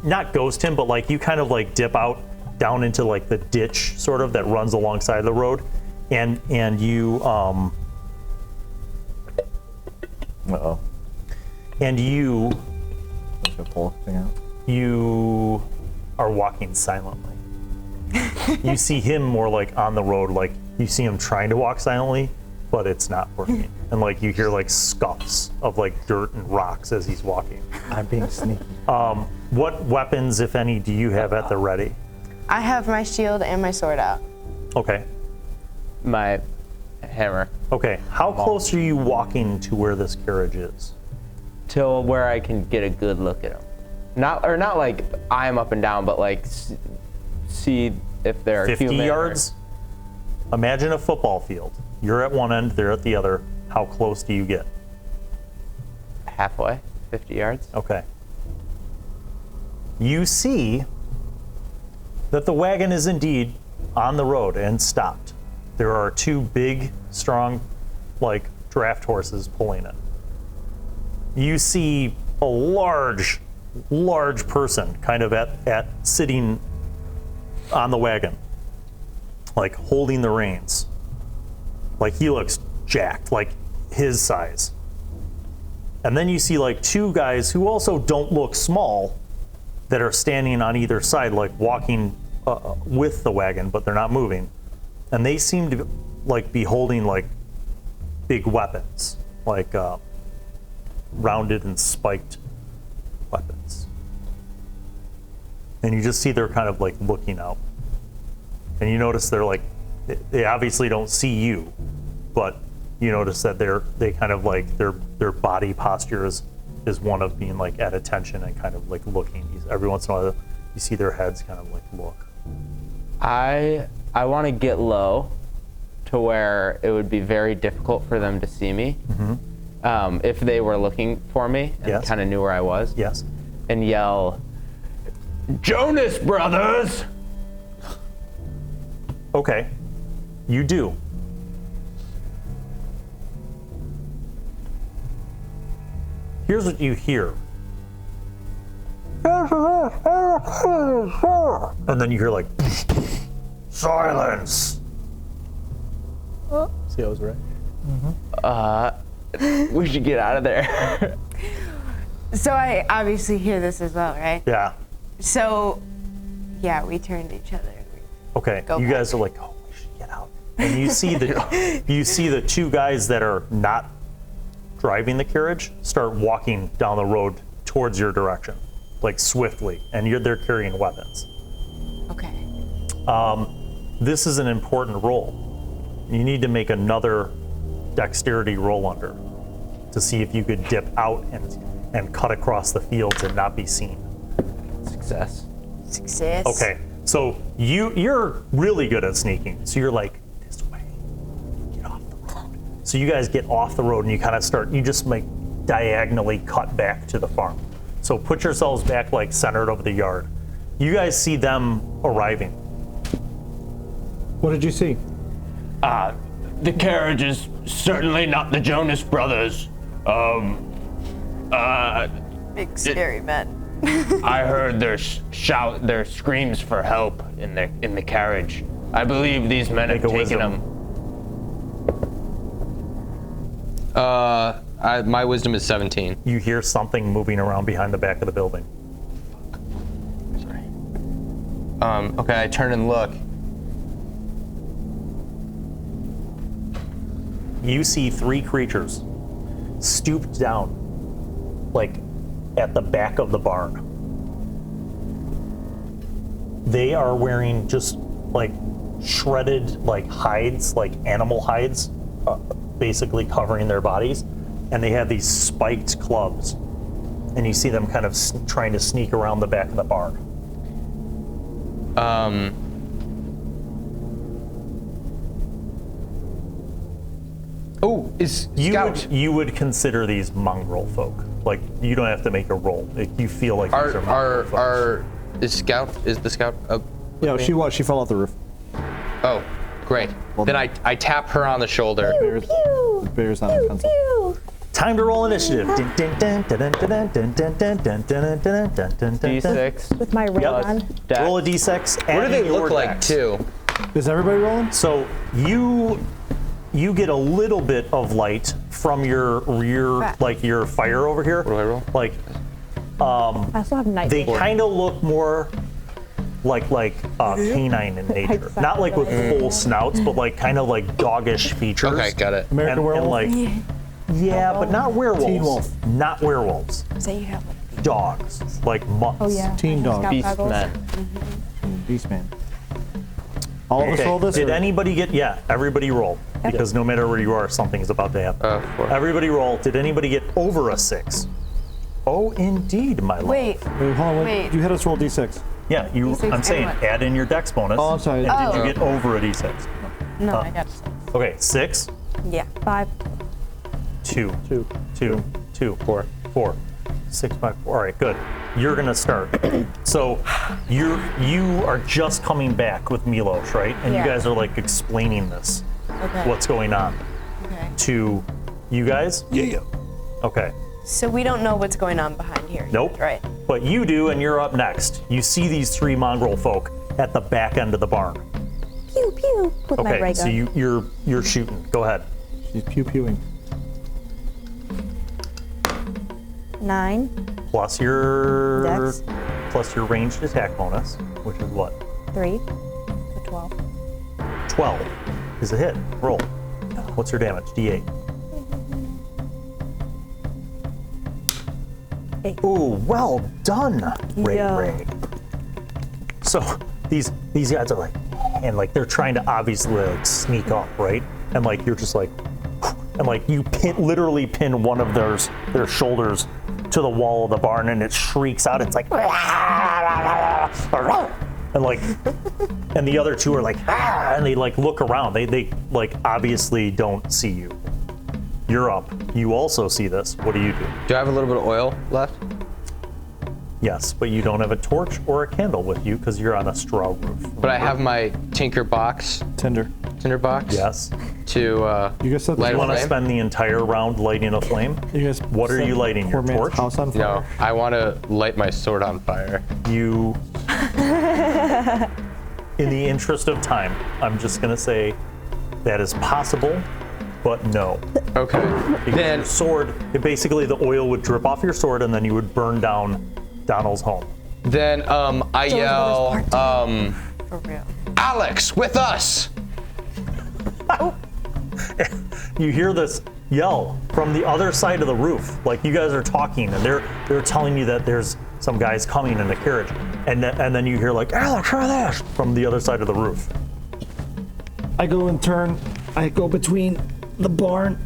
not ghost him, but like you kind of like dip out down into like the ditch sort of that runs alongside the road, and you Uh-oh. and you Let's go pull the thing out. you are walking silently. You see him more like on the road, like you see him trying to walk silently, but it's not working. And like you hear like scuffs of like dirt and rocks as he's walking. I'm being sneaky. What weapons, if any, do you have at the ready? I have my shield and my sword out. Okay. My hammer. Okay. How close are you walking to where this carriage is? Till where I can get a good look at them. Not like eye 'em up and down, but like see if they're 50 human or- yards? Imagine a football field. You're at one end, they're at the other. How close do you get? halfway, 50 yards. Okay. You see that the wagon is indeed on the road and stopped. There are 2 big, strong, like draft horses pulling it. You see a large person kind of at sitting on the wagon. like holding the reins. Like he looks jacked, like his size. And then you see like two guys who also don't look small that are standing on either side, like walking with the wagon, but they're not moving. And they seem to like be holding like big weapons, like rounded and spiked weapons. And you just see they're kind of like looking out. And you notice they're like, they obviously don't see you, but you notice that they kind of like their body posture is one of being like at attention and kind of like looking. Every once in a while you see their heads kind of like look. I want to get low to where it would be very difficult for them to see me. If they were looking for me and kind of knew where I was. Yes. And yell, "Jonas Brothers!" Okay, you do. Here's what you hear. And then you hear like, silence. See, I was right. We should get out of there. So I obviously hear this as well, right? Yeah. So, yeah, we turn to each other. Okay, Go you back. guys are like, oh, we should get out. And you see the two guys that are not driving the carriage start walking down the road towards your direction, like swiftly, and they're carrying weapons. Okay. This is an important roll. You need to make another dexterity roll under to see if you could dip out and cut across the fields and not be seen. Success. Success. Okay, so you're really good at sneaking. So you're like, this way, get off the road. So you guys get off the road and you kind of you just like diagonally cut back to the farm. So put yourselves back like centered over the yard. You guys see them arriving. What did you see? The carriage is certainly not the Jonas Brothers. Big scary men. I heard their their screams for help in the carriage. I believe these men have Make a taken wisdom. them. My wisdom is 17. You hear something moving around behind the back of the building. Sorry. Okay, I turn and look. You see three creatures stooped down, like at the back of the barn. They are wearing just like shredded like hides, like animal hides, basically covering their bodies. And they have these spiked clubs. And you see them kind of trying to sneak around the back of the barn. Oh, is Scout? You would consider these mongrel folk. Like, you don't have to make a roll. You feel like these are mongrel folk. Is the Scout up? Yeah, she was. She fell off the roof. Oh, great. Then I tap her on the shoulder. The bear's not offensive. Time to roll initiative. D6. With my ray gun. Roll a d6. What do they your look like, dex. too? Is everybody rolling? So you get a little bit of light from your rear, like your fire over here. What do I roll? Like I also have night they vision. kind of look more like canine in nature. Not like with full snouts, but like kind of like doggish features. Okay, got it. American And werewolf. like yeah, but not werewolves. Teen wolf. Not werewolves. So you have Dogs, like mutts. Oh yeah. Teen dog. Scout Beast goggles. men. Beast man. All of us Okay, roll this? did or- anybody get, everybody roll. Because no matter where you are, something's about to happen. 4. Everybody roll. Did anybody get over a 6? Oh, indeed, my love. Wait. Wait, hold on. Wait. You had us roll d6. Yeah, D6 I'm saying and what? add in your dex bonus. Oh, I'm sorry. And did you get over a d6? No, I got 6. Okay, 6, Yeah. 5. 2, 4, 6 by 4. All right, good. You're gonna start. So you are just coming back with Milosz, right? And Yeah. you guys are like explaining this, Okay. what's going on Okay. to you guys. Yeah. Okay. So we don't know what's going on behind here. yet, Nope. Right. But you do, and you're up next. You see these three mongrel folk at the back end of the barn. pew pew with my ray Okay, so gun. you're shooting. Go ahead. She's pew-pewing. 9. Plus your Dex. plus your ranged attack bonus, which is what? 3. So 12. 12 is a hit. Roll. What's your damage? D8. 8. Ooh, well done, Ray Yeah. Ray. So these guys are like, and like they're trying to obviously like sneak up, right? And like you're just like, and like you literally pin one of their shoulders to the wall of the barn, and it shrieks out. It's like, and like, and the other two are like, and they like look around. They like obviously don't see you. You're up. You also see this. What do you do? Do I have a little bit of oil left? Yes, but you don't have a torch or a candle with you because you're on a straw roof. But I have my tinker box, Tinder. tinder box. Yes. To You guys said light You a want to flame? spend the entire round lighting a flame? You guys. What are set you lighting, your poor man's torch? House on fire. No, I want to light my sword on fire. You, in the interest of time, I'm just going to say that is possible, but no. Okay. Because Then your sword, basically the oil would drip off your sword and then you would burn down Donald's home. I yell, For real. Alex, with us! You hear this yell from the other side of the roof, like you guys are talking and they're telling you that there's some guys coming in a carriage, and then you hear like, Alex, try this from the other side of the roof. I go and turn. I go between the barn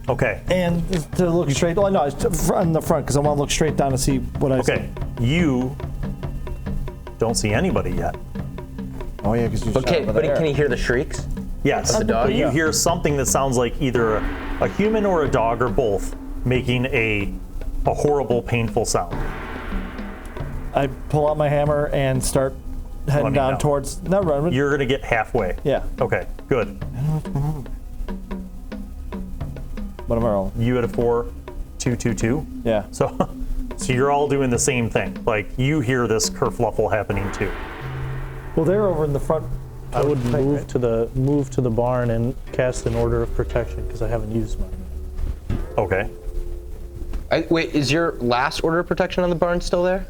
Okay. and to look straight. Oh no, it's on the front because I want to look straight down to see what I Okay. You don't see anybody yet. see. Oh yeah, because you shot Okay, over but there. can you hear the shrieks? Yes, Of the dog? but you Yeah. hear something that sounds like either a human or a dog or both making a horrible, painful sound. I pull out my hammer and start heading Running down down. towards. Not running. You're gonna get halfway. Yeah. Okay, good. What am I rolling? You had a 4, 2, 2, 2. Yeah. So you're all doing the same thing. Like you hear this kerfluffle happening too. Well, they're over in the front. I would move to the barn and cast an order of protection because I haven't used mine. Okay. Wait, is your last order of protection on the barn still there?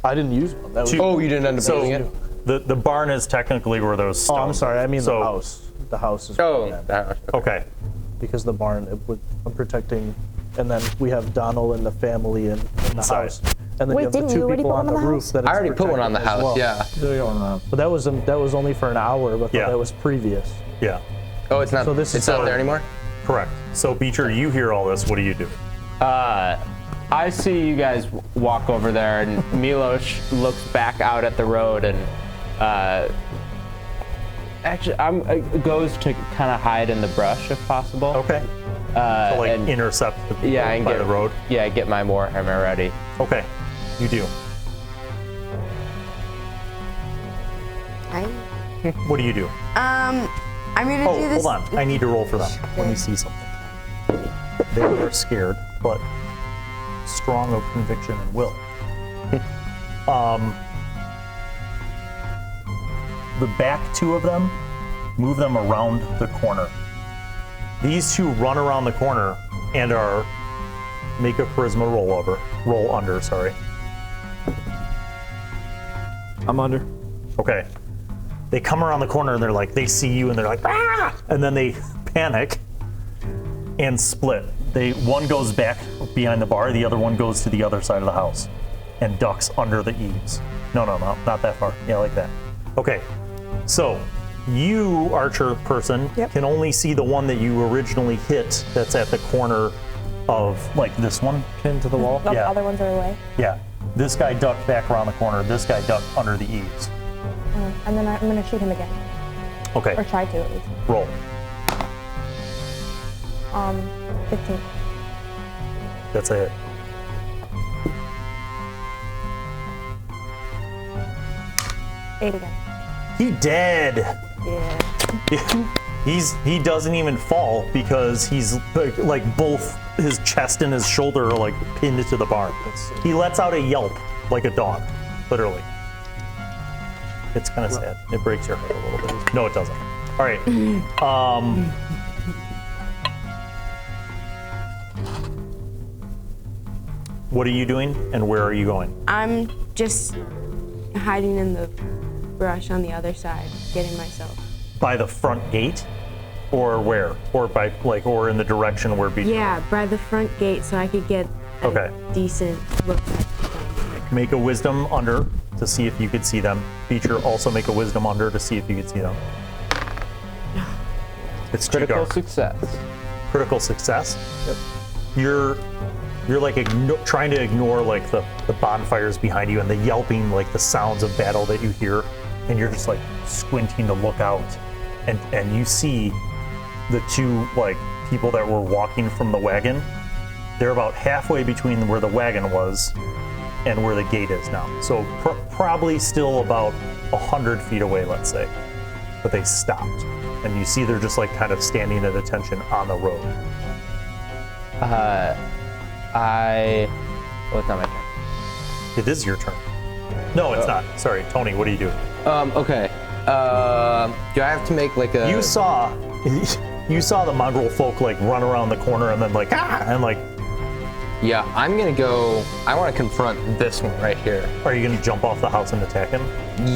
I didn't use one. That was, Oh, you didn't end up using it? So the barn is technically where those stones I'm sorry. I mean So- the house. The house is Oh, bad that- Okay. because the barn. I'm protecting, and then we have Donald and the family in the Inside. house, and then Wait, you have the didn't you two already people put on one the on the roof. house? That I it's already put one on the protecting as house, well. yeah. But that was only for an hour, but Yeah. that was previous. Yeah. Oh, it's not. So this It's is- not there anymore. Correct. So Beecher, you hear all this. What do you do? I see you guys walk over there, and Milosz looks back out at the road, and actually, goes to kind of hide in the brush if possible. Okay. So like and- intercept the Yeah, and by get the road. Yeah, get my warhammer ready. Okay. You do. What do you do? I'm gonna Oh, do this. hold on. I need to roll for them. Let me see something. They are scared, but strong of conviction and will. The back two of them, move them around the corner. These two run around the corner and make a charisma roll under, sorry. I'm under. Okay. They come around the corner and they're like, they see you and they're like, ah! And then they panic and split. One goes back behind the bar, the other one goes to the other side of the house and ducks under the eaves. No, not that far. Yeah, like that. Okay. So you, archer person, can only see the one that you originally hit that's at the corner of like this one. Pinned to the wall. The Yeah. other ones are away. Yeah. This guy ducked back around the corner. This guy ducked under the eaves. And then I'm going to shoot him again. Okay. Or try to, at least. Roll. 15. That's a hit. Eight again. He dead. Yeah. He doesn't even fall because he's like both his chest and his shoulder are like pinned to the barn. He lets out a yelp like a dog, literally. It's kind of sad. It breaks your heart a little bit. No, it doesn't. All right. What are you doing, and where are you going? I'm just hiding in the brush on the other side, getting myself. By the front gate, or where? Or by or in the direction where Beecher? Yeah, by the front gate, so I could get a decent look at them. Make a wisdom under to see if you could see them. Beecher, also make a wisdom under to see if you could see them. It's too Critical dark. success. Critical success. Yep. You're like trying to ignore like the bonfires behind you and the yelping, like the sounds of battle that you hear, and you're just like squinting to look out, and you see the two like people that were walking from the wagon. They're about halfway between where the wagon was and where the gate is now. So probably still about 100 feet away, let's say. But they stopped. And you see they're just like kind of standing at attention on the road. Well, it's not my turn. It is your turn. No, it's not. Sorry, Tony, what do you do? Okay. Do I have to make like a... You saw the mongrel folk like run around the corner and then like, and like... Yeah, I'm gonna go... I want to confront this one right here. Are you gonna jump off the house and attack him?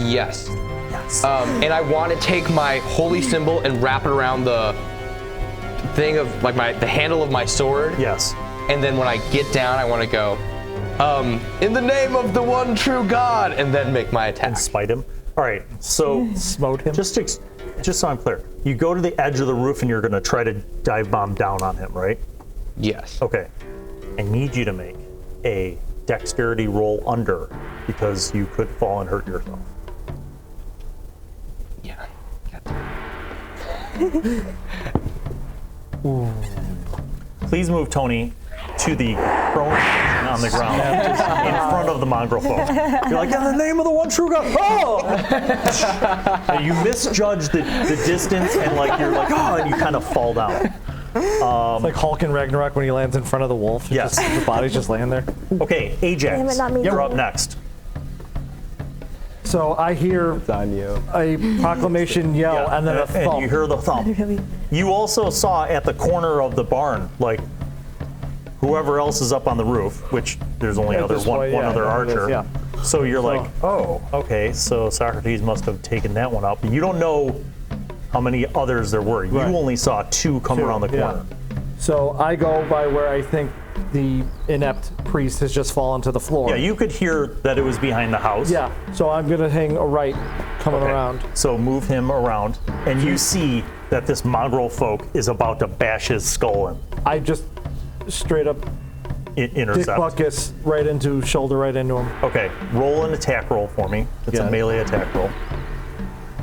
Yes. Yes. And I want to take my holy symbol and wrap it around the thing of like the handle of my sword. Yes. And then when I get down, I want to go, in the name of the one true God, and then make my attack. And smite him. All right. So Smote him. just so I'm clear, you go to the edge of the roof and you're gonna try to dive bomb down on him, right? Yes. Okay. I need you to make a dexterity roll under because you could fall and hurt yourself. Yeah. Please move Tony to the prone position on the ground in front of the mongrel folk. You're like, in the name of the one true God. Oh! And you misjudge the distance and like you're like, oh, and you kind of fall down. It's like Hulk in Ragnarok when he lands in front of the wolf. Yes. The body's just laying there. Okay, Ajax, Damn it, not me. you're up next. So I hear It's on you. a proclamation yell and then a and thump. you hear the thump. You also saw at the corner of the barn, like whoever else is up on the roof, which there's only Yeah, this one way, yeah, other yeah, it is, archer. yeah. So you're like, oh, okay, so Socrates must have taken that one out. But you don't know how many others there were. You Right. only saw two come around the Yeah. corner. So I go by where I think the inept priest has just fallen to the floor. Yeah, you could hear that it was behind the house. Yeah, so I'm gonna hang a right coming Okay. around. So move him around, and you see that this mongrel folk is about to bash his skull in. I just straight up Dick Intercept. Buckus shoulder right into him. Okay, roll an attack roll for me. It's Got a it. melee attack roll.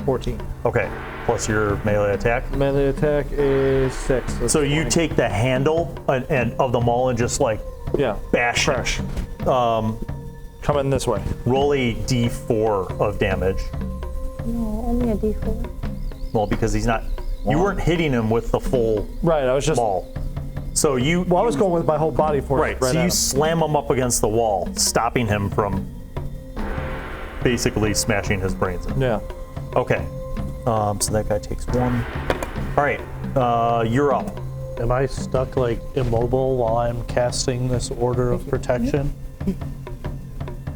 14. Okay, plus your melee attack. Melee attack is 6. So you take the handle and of the maul and just like Yeah, bash him. fresh. Coming this way. Roll a d4 of damage. No, only a D4. Well, because he's not. You weren't hitting him with the full Right, I was just. maul. So you. Well, I was going with my whole body force. Right. Right So at you him. slam him up against the wall, stopping him from basically smashing his brains in. Yeah. Okay. So that guy takes one. All right. You're up. Am I stuck like immobile while I'm casting this order of protection?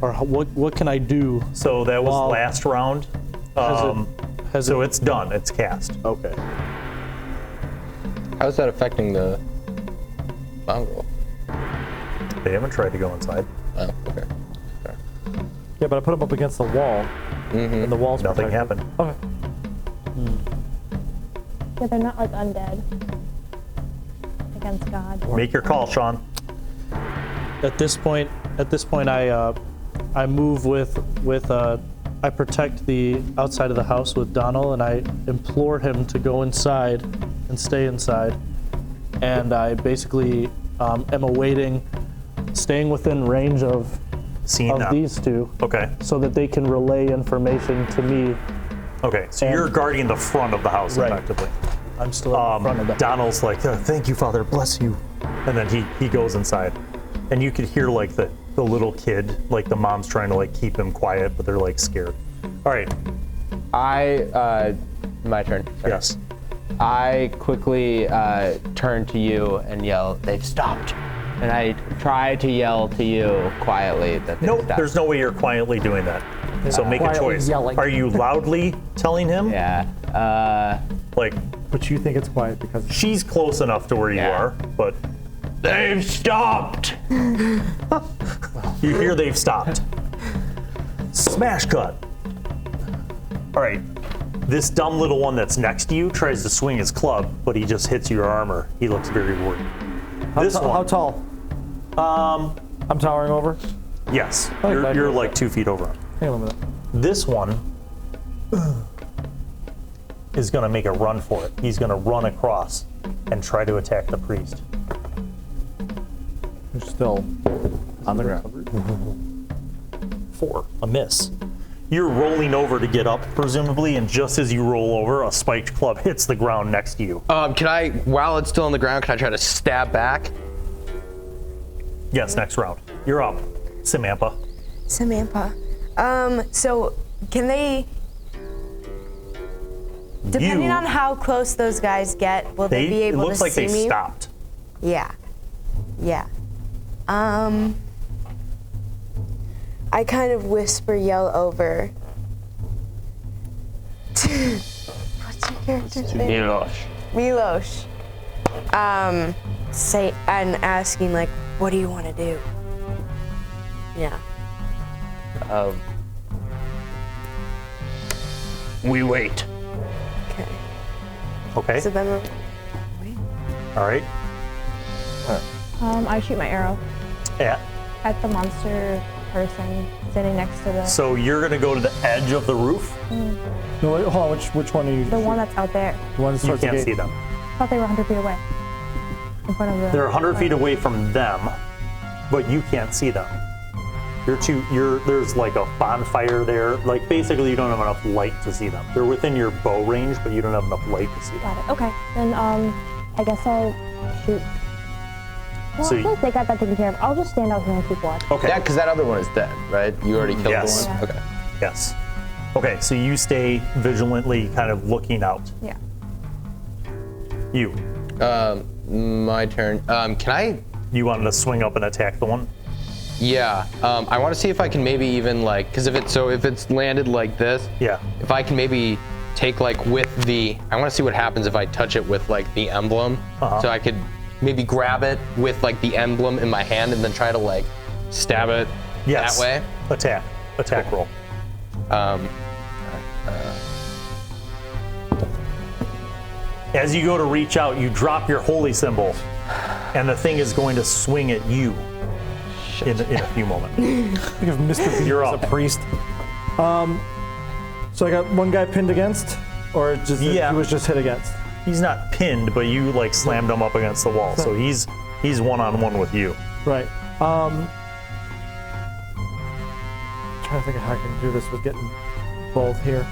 Or what can I do? So that was Wow. last round. So it's done. It's cast. Okay. How is that affecting the mongrel? They haven't tried to go inside. Oh, okay. Yeah, but I put him up against the wall. And the wall's Nothing protected. happened. Okay. Yeah, they're not like undead. Against God. Make your call, Sean. At this point, I move with I protect the outside of the house with Donald, and I implore him to go inside and stay inside. And I basically am awaiting, staying within range of Seeing that. these two, Okay. so that they can relay information to me. Okay. So And- you're guarding the front of the house Right. effectively. I'm still in front of them. Donald's like, thank you, Father, bless you. And then he goes inside. And you could hear like the little kid, like the mom's trying to like keep him quiet, but they're like scared. All right. I My turn. Sorry. Yes. I quickly turn to you and yell, "They've stopped!" And I try to yell to you quietly that they've Nope, stopped. there's no way you're quietly doing that. So make a Quietly choice. yelling. Are you loudly telling him? Yeah. Like, But you think it's quiet because she's close enough to where you Yeah. are, but They've stopped! you hear they've stopped. Smash cut. All right. This dumb little one that's next to you tries to swing his club, but he just hits your armor. He looks very worried. how tall? I'm towering over. Yes, Oh, you're, back you're up. like 2 feet over him. Hang on a minute. This one is going to make a run for it. He's going to run across and try to attack the priest. You're still on the ground. 4, a miss. You're rolling over to get up, presumably, and just as you roll over, a spiked club hits the ground next to you. Can I, while it's still on the ground, can I try to stab back? Yes, next round. You're up, Samantha. Samantha. So can they, depending on how close those guys get, will they be It able looks to like see they me? stopped. Yeah. Yeah. I kind of whisper, yell over. What's your character's name? Milosz. Milosz. Say and asking like, what do you want to do? Yeah. We wait. Okay. Okay, So then, all right. I shoot my arrow Yeah. at the monster person sitting next to the So you're going to go to the edge of the roof? No, wait, hold on. Which one are you? one that's out there. The one that You starts the can't gate. see them. I thought they were 100 feet away. In front of the. They're 100 feet away from them, but you can't see them. There's like a bonfire there. Like basically you don't have enough light to see them. They're within your bow range, but you don't have enough light to see them. Got it. Okay. Then I guess I'll shoot. Well, So I feel like they got that taken care of. I'll just stand out here and keep watch. Okay. Yeah, because that other one is dead, right? You already killed Yes. the one? Yeah. Okay. Yes. Okay, so you stay vigilantly kind of looking out. Yeah. You. My turn. Can I? You wanted to swing up and attack the one? Yeah. I want to see if I can maybe even like, because if it's landed like this, Yeah. if I can maybe take like with the, I want to see what happens if I touch it with like the emblem. Uh-huh. So I could maybe grab it with like the emblem in my hand and then try to like stab it Yes. that way. Attack. Attack roll. As you go to reach out, you drop your holy symbol, and the thing is going to swing at you in a few moments. Think of Mr. B You're as up. a priest. So I got one guy pinned against, or just Yeah. he was just hit against. He's not pinned, but you like slammed him up against the wall, so he's one-on-one with you. Right. Trying to think of how I can do this with getting both here.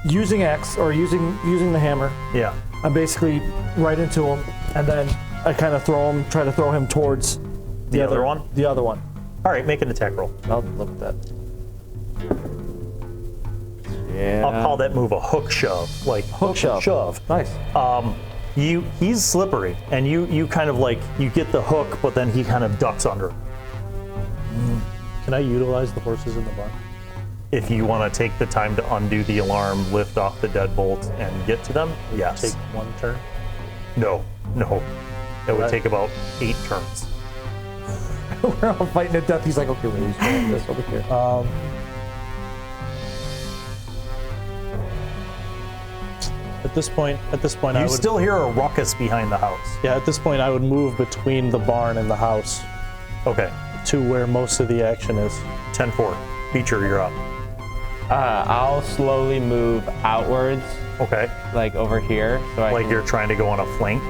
Using X or using the hammer, Yeah. I'm basically right into him, and then I kind of try to throw him towards The other one? The other one. All right, make an attack roll. I'll look at that. Yeah. I'll call that move a hook shove, like hook shove. shove. Nice. He's slippery, and you kind of like you get the hook, but then he kind of ducks under. Can I utilize the horses in the barn? If you want to take the time to undo the alarm, lift off the deadbolt, and get to them, yes. Take one turn. No. It would Right. take about 8 turns. We're all fighting to death. He's like, okay, we're using this over here. At this point, I You would still hear a ruckus behind the house. yeah. At this point, I would move between the barn and the house Okay, to where most of the action is. 10-4. Beecher, you're up. I'll slowly move outwards, Okay, like over here, so I like can, you're trying to go on a flank.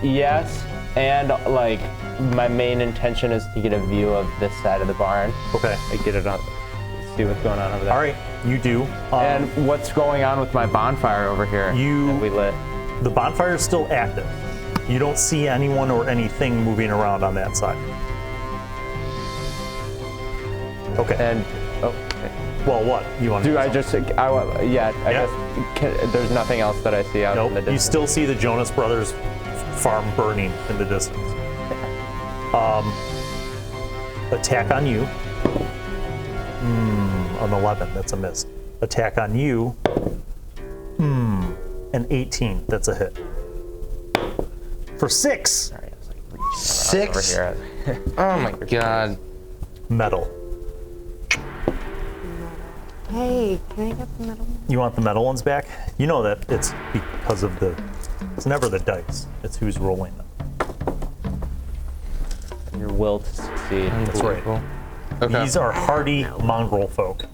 yes, and like my main intention is to get a view of this side of the barn. Okay, Like get it on, see what's going on over there. all right, you do. And what's going on with my bonfire over here that we lit? The bonfire is still active. You don't see anyone or anything moving around on that side. Okay. And okay. Well, what? You want to Do do I something? just? I guess there's nothing else that I see out in the Nope. You distance. still see the Jonas Brothers farm burning in the distance. Attack on you. An 11. That's a miss. Attack on you. An 18. That's a hit. For 6. Sorry, I was like Six. over here. Oh my god. Metal. Hey, can I get the metal? You want the metal ones back? You know that it's because of it's never the dice. It's who's rolling them. Your will to succeed. That's right. Okay. These are hardy mongrel folk.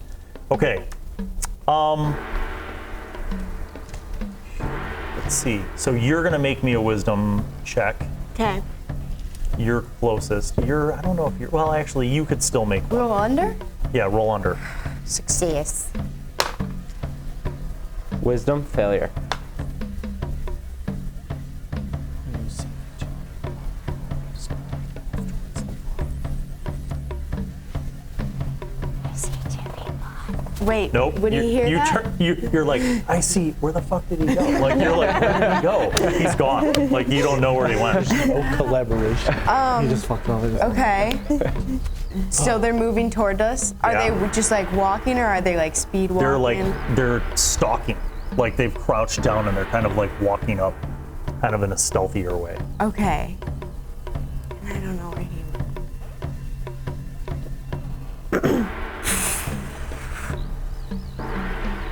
Okay. Let's see. So you're gonna make me a wisdom check. Okay. You're closest. I don't know if you're, well, actually, you could still make one. Roll under? Yeah, roll under. Success. Wisdom, failure. Wait, Nope. would he hear that? You're like, I see. Where the fuck did he go? Like, you're like, where did he go? He's gone. Like, you don't know where he went. No collaboration. He just fucked off. Okay. So they're moving toward us? Are Yeah. they just like walking or are they like speed walking? They're stalking. Like, they've crouched down and they're kind of like walking up, kind of in a stealthier way. Okay. And I don't know where he went.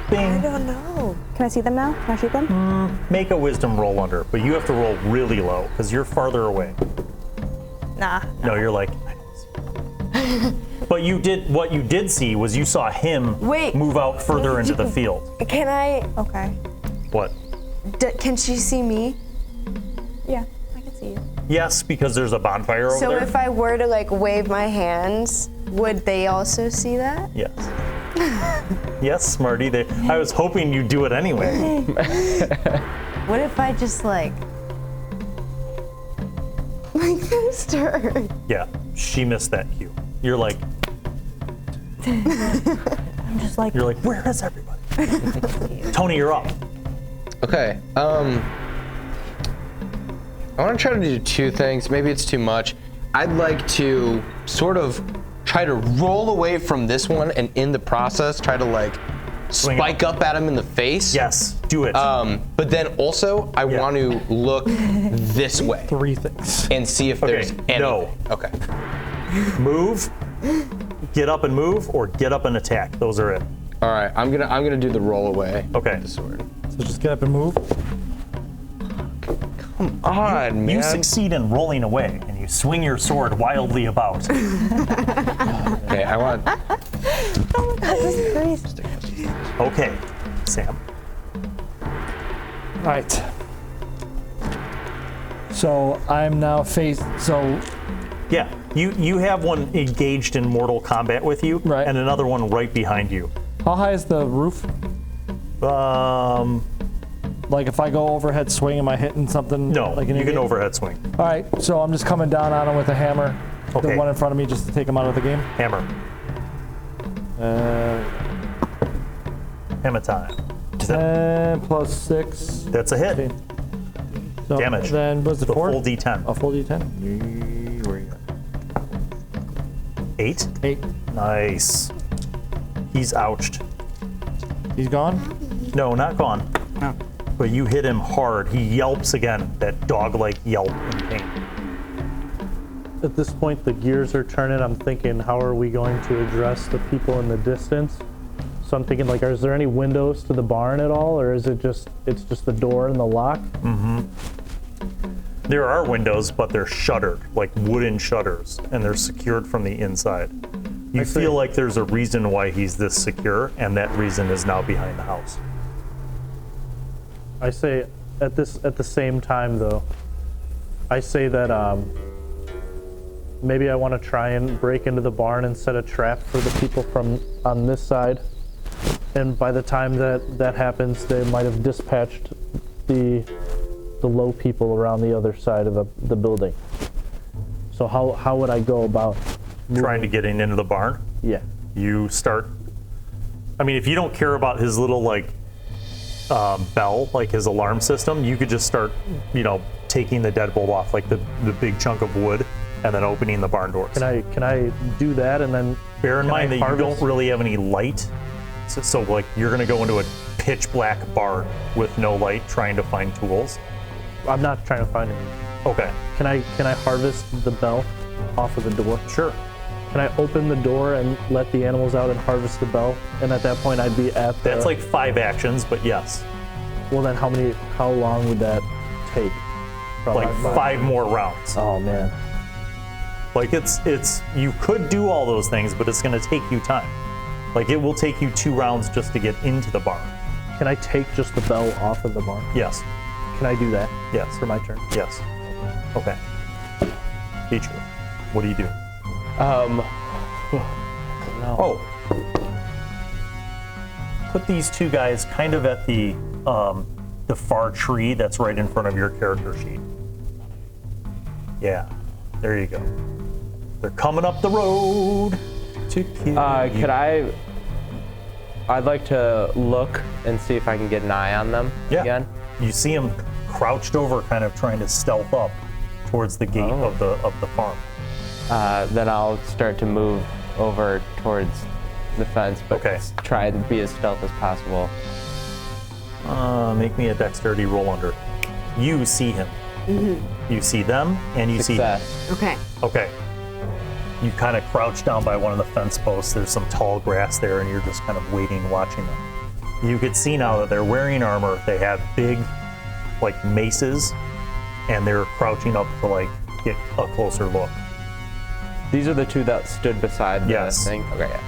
I don't know. Can I see them now? Can I shoot them? Make a wisdom roll under, but you have to roll really low because you're farther away. Nah. No, you're like, I don't see. But what you did see was you saw him move out further into the field. Can I? Okay. What? Can she see me? Yeah, I can see you. Yes, because there's a bonfire over So there. if I were to like wave my hands, would they also see that? Yes. Yes, Smarty. I was hoping you'd do it anyway. What if I just like missed her? Yeah, she missed that cue. You're like, I'm just like, where is everybody? Tony, you're up. Okay. I want to try to do two things. Maybe it's too much. I'd like to sort of try to roll away from this one and in the process try to like Swing spike up at him in the face. Yes, do it. But then also I want to look this way 3 things. and see if there's anything. no. Okay. Move, get up and move, or get up and attack. Those are it. All right. I'm gonna do the roll away. Okay. With the sword. So just get up and move. Come on, man. You succeed in rolling away, and you swing your sword wildly about. Okay. I want. oh my god, this is crazy. Okay, Sam. All right. So I'm now So Yeah, you have one engaged in mortal combat with you, Right. and another one right behind you. how high is the roof? Like if I go overhead swing, am I hitting something? No, like an you can idiot? overhead swing. All right, so I'm just coming down on him with a hammer. Okay. The one in front of me, just to take him out of the game. Hammer. Hammer time. 10 plus 6. That's a hit. 15. So Damage. Then was it The 4? full D10. A full D10? Where are you at? 8? 8. Nice. He's ouched. He's gone? No, not gone. No. But you hit him hard. He yelps again, that dog-like yelp in pain. At this point, the gears are turning. I'm thinking, how are we going to address the people in the distance? So I'm thinking, like, is there any windows to the barn at all, or is it's just the door and the lock? There are windows, but they're shuttered, like wooden shutters, and they're secured from the inside. You I see. feel like there's a reason why he's this secure, and that reason is now behind the house. I say, at the same time, though, I say that maybe I want to try and break into the barn and set a trap for the people from on this side. And by the time that happens, they might have dispatched the low people around the other side of the building. So how would I go about Trying to get into the barn? Yeah. You start. I mean, if you don't care about his little like bell, like his alarm system, you could just start, taking the deadbolt off, like the big chunk of wood, and then opening the barn doors. Can I do that and then Bear in mind that harvest? you don't really have any light, so like you're gonna go into a pitch black barn with no light, trying to find tools. I'm not trying to find it. Okay. Can I harvest the bell off of the door? Sure. Can I open the door and let the animals out and harvest the bell? And at that point, I'd be at the... That's like 5 actions, but yes. Well, then how long would that take? Like 5 more rounds. Oh, man. Like it's you could do all those things, but it's gonna take you time. Like it will take you 2 rounds just to get into the barn. Can I take just the bell off of the barn? Yes. Can I do that? Yes. For my turn? Yes. Okay. Beecher, what do you do? No. Oh. Put these 2 guys kind of at the far tree that's right in front of your character sheet. Yeah. There you go. They're coming up the road to kill you. I'd like to look and see if I can get an eye on them again. You see them crouched over, kind of trying to stealth up towards the gate of the farm. Then I'll start to move over towards the fence, but try to be as stealth as possible. Make me a dexterity roll under. You see him. Mm-hmm. You see them, and you Success. see them. Okay. Okay. You kind of crouch down by one of the fence posts. There's some tall grass there, and you're just kind of waiting, watching them. You could see now that they're wearing armor. They have big, like, maces, and they're crouching up to, like, get a closer look. These are the 2 that stood beside the Yes. thing? Okay, yeah.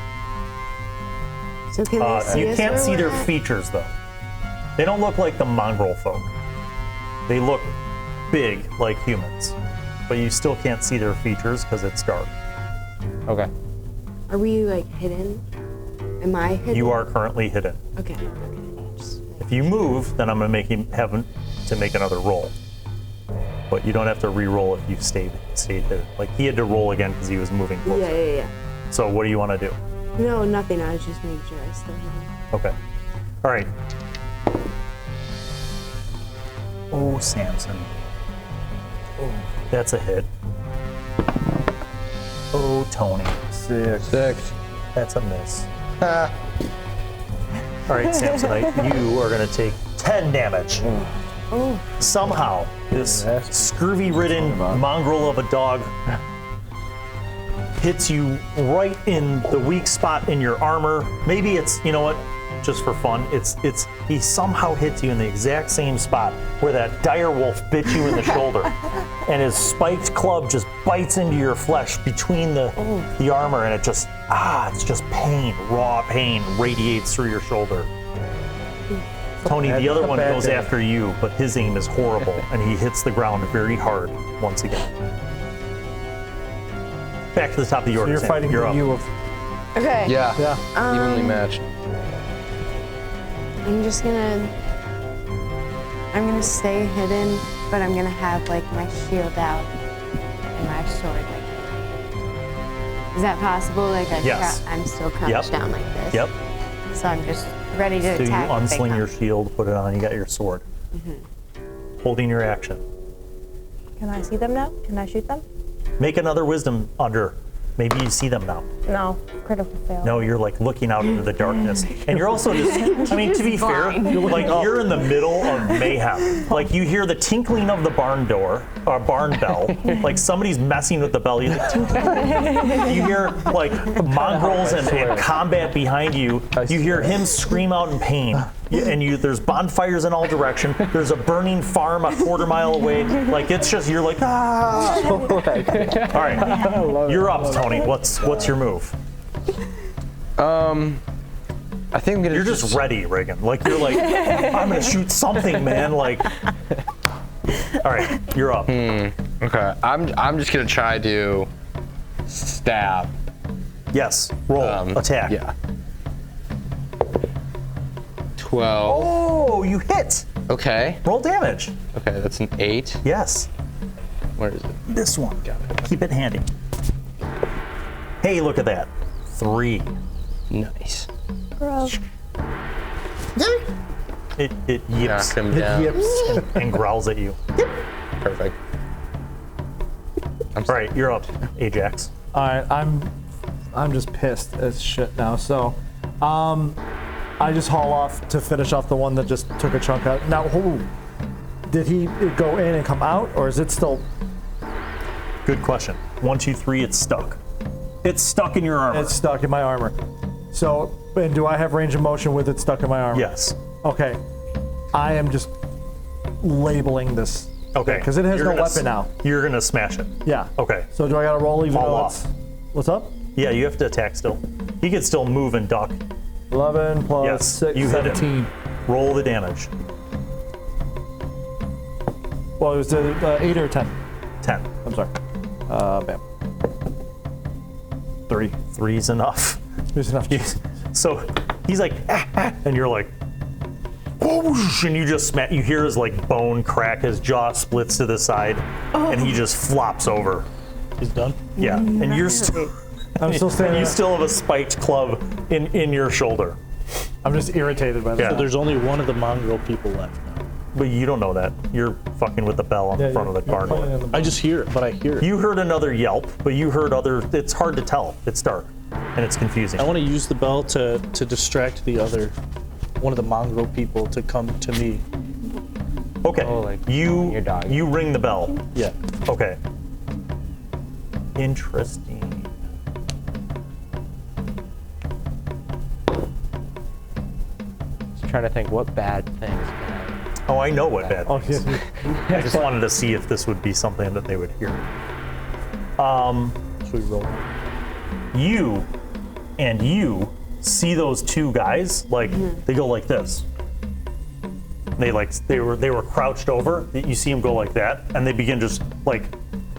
So can they see You us can't where see we're their at? features, though. They don't look like the mongrel folk. They look big, like humans. But you still can't see their features because it's dark. Okay. Are we like hidden? Am I hidden? You are currently hidden. Okay. Just- If you move, then I'm going to have to make another roll. But you don't have to re-roll if you stayed hidden. Like, he had to roll again because he was moving closer. Yeah. So what do you want to do? No, nothing. I was just making sure I still hidden. Okay. All right. Oh, Samson. Oh, that's a hit. Oh, Tony. 6. That's a miss. All right, Samsonite, you are going to take 10 damage. Somehow, this scurvy-ridden mongrel of a dog hits you right in the weak spot in your armor. Maybe it's, you know what, just for fun, he somehow hits you in the exact same spot where that dire wolf bit you in the shoulder, and his spiked club just bites into your flesh between the armor, and it's just pain, raw pain radiates through your shoulder. Tony, the other one goes after you, but his aim is horrible, and he hits the ground very hard once again. Back to the top of the order. You're Sam. fighting You're the up. you of. Okay. Yeah. Evenly matched. I'm gonna stay hidden, but I'm gonna have like my shield out and my sword like. Is that possible? Like Yes. I'm still crouched down like this. Yep. So I'm just ready to So you attack. if they unsling come. your shield, put it on, you got your sword. Holding your action. Can I see them now? Can I shoot them? Make another wisdom under. Maybe you see them now. No. Critical fail. No, you're like looking out into the darkness. And you're also just, I mean, to be fair, like you're in the middle of mayhem. Like you hear the tinkling of the barn door, or barn bell. Like somebody's messing with the bell. You hear like mongrels and combat behind you. You hear him scream out in pain. There's bonfires in all directions. There's a burning farm a quarter mile away. Like it's just, you're like, ah. All right, you're up, Tony. What's your move? I think I'm gonna. You're just ready, Reagan. Like you're like, I'm gonna shoot something, man. Like, all right, you're up. Okay, I'm just gonna try to stab. Yes, roll, attack. Yeah. 12. Oh, you hit. Okay. Roll damage. Okay, that's an 8. Yes, Where is it? this one. Got it. Keep it handy. Hey, look at that. 3. Nice. Bro. It yips Knock him down. and growls at you. Perfect. All right, you're up, Ajax. All right, I'm just pissed as shit now. So, I just haul off to finish off the one that just took a chunk out. Now, did he go in and come out, or is it still? Good question. 1, 2, 3. It's stuck. It's stuck in your armor. It's stuck in my armor. So, and do I have range of motion with it stuck in my armor? Yes. Okay. I am just labeling this. Okay. Because it has You're no gonna weapon now. You're gonna smash it. Yeah. Okay. So do I gotta roll even Fall though off. it's... What's up? Yeah, you have to attack still. He can still move and duck. 11 plus Yes, 6, you hit him. 17. Roll the damage. Well, it was 8 or 10. 10. I'm sorry. Bam. 3. 3's enough. There's enough. So he's like, and you're like, whoosh, and you just you hear his like bone crack, his jaw splits to the side, and he just flops over. He's done. Yeah, and you're still, I'm still standing. and you still have a spiked club in your shoulder. I'm just irritated by Yeah. that. So there's only one of the mongrel people left now. But you don't know that. You're fucking with the bell on the front of the car door. I just hear it, but I hear it. You heard another yelp, but you heard other. It's hard to tell. It's dark, and it's confusing. I want to use the bell to distract the other, one of the mongrel people to come to me. Okay. Oh, like you your dog. you ring the bell. Yeah. Okay. Interesting. Just trying to think what bad things can I... Oh, I know what bad. Oh, things. yeah. I just wanted to see if this would be something that they would hear. Should we roll? You and you see those two guys like they go like this. They were crouched over. You see them go like that, and they begin just like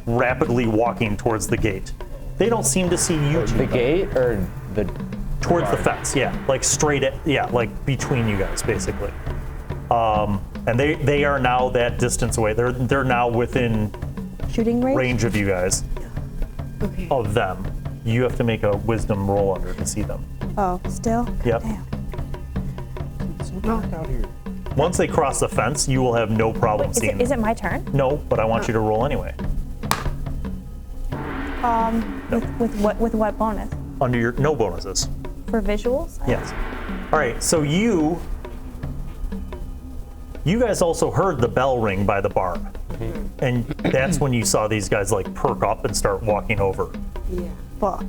rapidly walking towards the gate. They don't seem to see you two. The gate or the... Towards the fence, yeah, like straight at, yeah, like between you guys, basically. And they are now that distance away. They're now within Shooting range? range of you guys. Okay. Of them. You have to make a wisdom roll under to see them. Oh, still? Yep. Damn. Once they cross the fence, you will have no problem seeing Is them. it my turn? No, but I want you to roll anyway. With what bonus? Under your no bonuses. For visuals? Yes. All right. So you guys also heard the bell ring by the bar, and that's when you saw these guys like perk up and start walking over. Yeah. Fuck.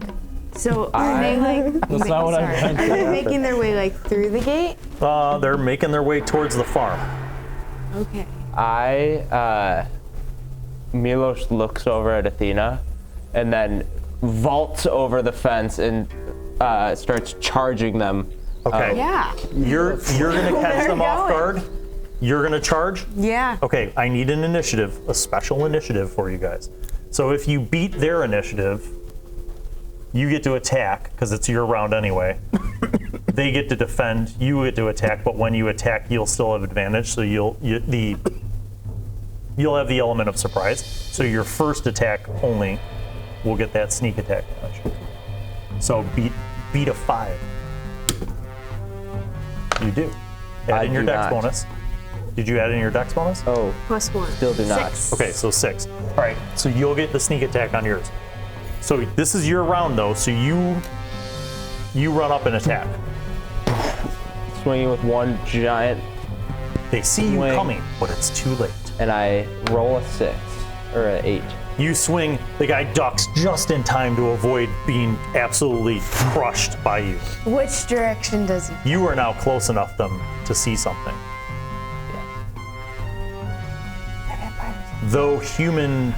So are they like? That's not what I meant. Are they making their way like through the gate? They're making their way towards the farm. Okay. Milosz looks over at Athena and then vaults over the fence and starts charging them. Okay. Yeah. You're gonna catch They're them off going. guard. You're gonna charge. Yeah. Okay. I need an initiative, a special initiative for you guys. So if you beat their initiative, you get to attack because it's your round anyway. They get to defend. You get to attack, but when you attack, you'll still have advantage. So you'll have the element of surprise. So your first attack only will get that sneak attack damage. So beat a 5. You do. Add in your do dex not. bonus. Did you add in your dex bonus? Oh, +1. still do not. 6. Okay, so 6. All right, so you'll get the sneak attack on yours. So this is your round though, so you run up and attack. Swinging with one giant, They see you Swing. coming, but it's too late. and I roll a 6 or an 8. You swing, the guy ducks just in time to avoid being absolutely crushed by you. Which direction does he? You are now close enough them to see something. Though human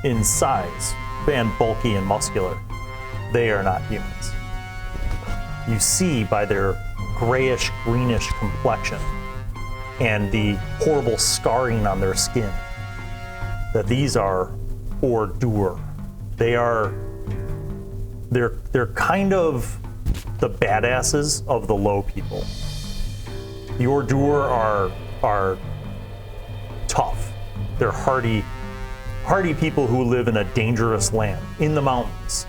in size and bulky and muscular, they are not humans. You see by their grayish, greenish complexion and the horrible scarring on their skin that these are Ordur. They're kind of the badasses of the low people. The Ordur are tough. They're hardy people who live in a dangerous land in the mountains.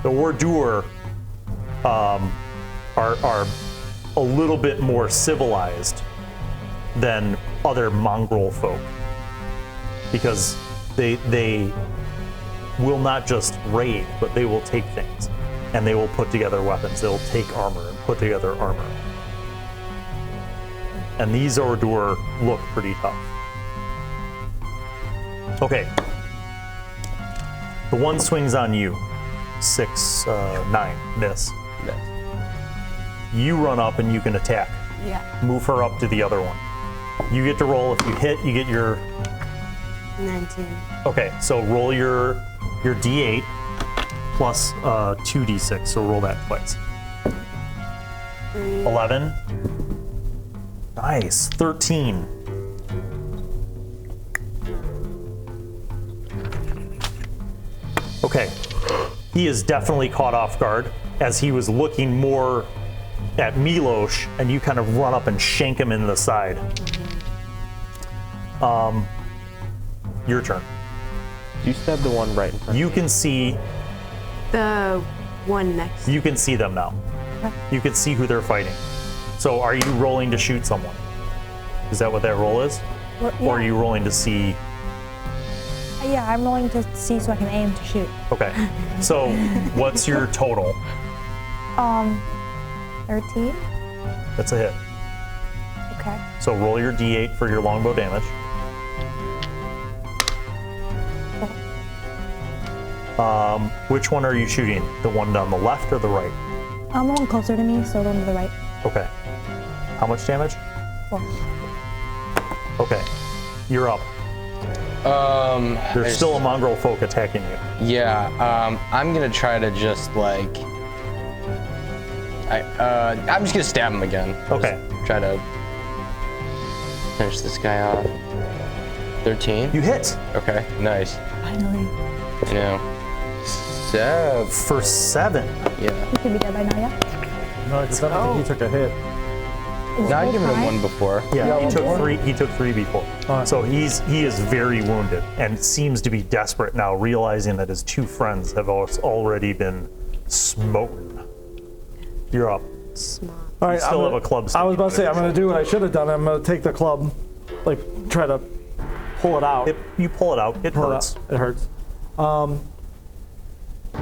The Ordur are a little bit more civilized than other mongrel folk, because they will not just raid, but they will take things, and they will put together weapons. They'll take armor and put together armor. And these Ordur look pretty tough. Okay. The one swings on you. 6, 9, miss. You run up and you can attack. Yeah. Move her up to the other one. You get to roll. If you hit, you get your... 19. Okay, so roll your D8 plus 2D6, so roll that twice. 3. 11. Nice. 13. Okay. He is definitely caught off guard as he was looking more at Milosz, and you kind of run up and shank him in the side. Your turn. You stabbed the one right in front. You can see The one next. You can see them now. You can see who they're fighting. So are you rolling to shoot someone? Is that what that roll is? Well, Or are yeah. you rolling to see? Yeah, I'm rolling to see so I can aim to shoot. Okay. So what's your total? 13. That's a hit. Okay. So roll your D8 for your longbow damage. Which one are you shooting? The one on the left or the right? The one closer to me, so the one to the right. Okay. How much damage? 4. Okay. You're up. There's still a mongrel folk attacking you. Yeah, I'm gonna try to just like, I'm just gonna stab him again. Okay. Just try to finish this guy off. 13. You hit Okay, nice. Finally. You know, 7. for 7. Yeah. He could be dead by now, yeah? No, because I don't think he took a hit. No, I've given him one before. Yeah, he one took more? 3. He took 3 before. Alright. So he is very wounded and seems to be desperate now, realizing that his 2 friends have already been smoten. You're up. Smart. All right, Still have a club I was about to say, sticking I'm going to do what I should have done. I'm going to take the club, like, try to pull it out. You pull it out. It Pull hurts. It hurts.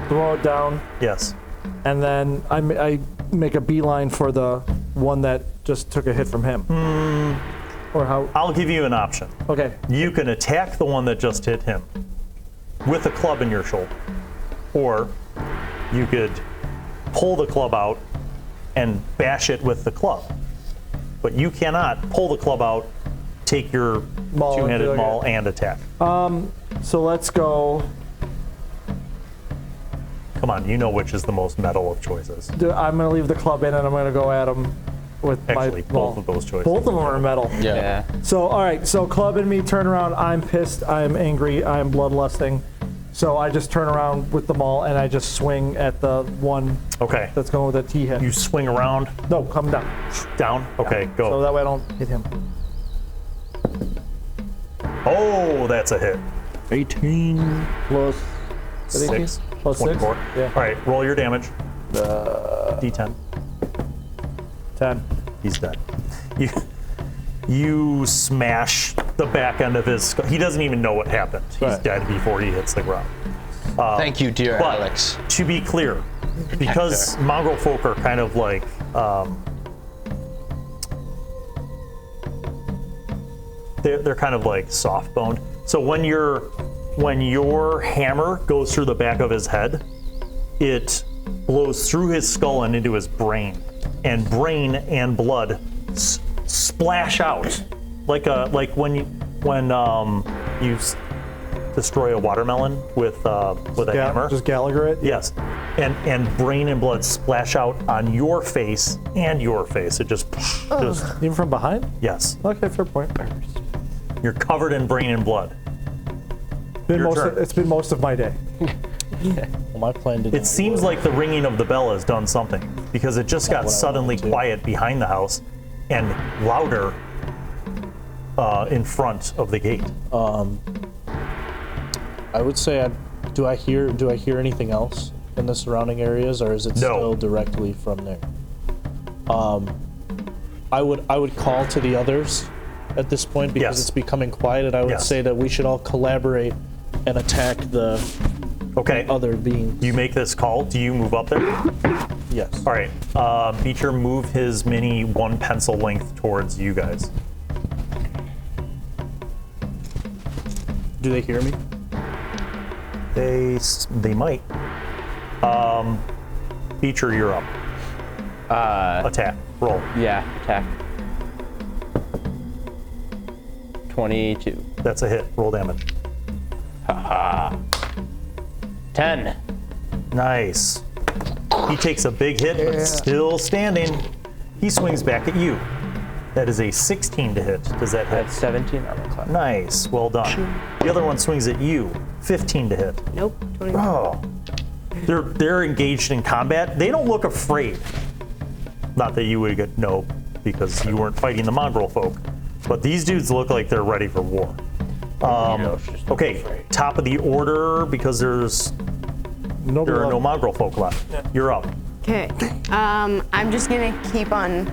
Throw it down, Yes. and then I make a beeline for the one that just took a hit from him. Or how? I'll give you an option. Okay. You can attack the one that just hit him with a club in your shoulder, or you could pull the club out and bash it with the club. But you cannot pull the club out, take your Maul and two-handed do it maul and attack. So let's go. Come on, you know which is the most metal of choices. I'm going to leave the club in, and I'm going to go at him with Actually, my both maul. of those choices. Both of them are metal. Yeah. So, all right. So club and me turn around. I'm pissed. I'm angry. I'm bloodlusting. So I just turn around with the maul, and I just swing at the one Okay. that's going with a T hit. You swing around, No, come down. down. Okay, go. So that way I don't hit him. Oh, that's a hit. 18 plus 6. Plus 6? 24. Yeah. All right, roll your damage. D10. 10. He's dead. You smash the back end of his skull. He doesn't even know what happened. He's Right. dead before he hits the ground. Thank you, dear But Alex. to be clear, because mongrel folk are kind of like they're kind of like soft boned. So when your hammer goes through the back of his head, it blows through his skull and into his brain, and brain and blood splash out like when you destroy a watermelon with a hammer. Just Gallagher it? Yes, and brain and blood splash out on your face and your face. It just Even from behind? yes. Okay, fair point. You're covered in brain and blood. Your turn. It's been most of my day. Well, my plan did It seems like the ringing of the bell has done something, because it just got suddenly quiet behind the house and louder in front of the gate. I would say, do I hear anything else in the surrounding areas, or is it still directly from there? I would call to the others at this point because it's becoming quiet, and I would say that we should all collaborate and attack the other beings. You make this call. Do you move up there? Yes. All right. Beecher, move his mini 1 pencil length towards you guys. Do they hear me? They might. Beecher, you're up. Attack. Roll. Yeah, attack. 22. That's a hit. Roll damage. Haha. 10. Nice. He takes a big hit, but still standing. He swings back at you. That is a 16 to hit. Does that hit? That's 17 armor class. Nice. Well done. The other one swings at you. 15 to hit. Nope. 21. Oh. They're engaged in combat. They don't look afraid. Not that you would get no, because you weren't fighting the mongrel folk. But these dudes look like they're ready for war. Okay, top of the order, because there are no mongrel folk left. You're up. Okay. I'm just gonna keep on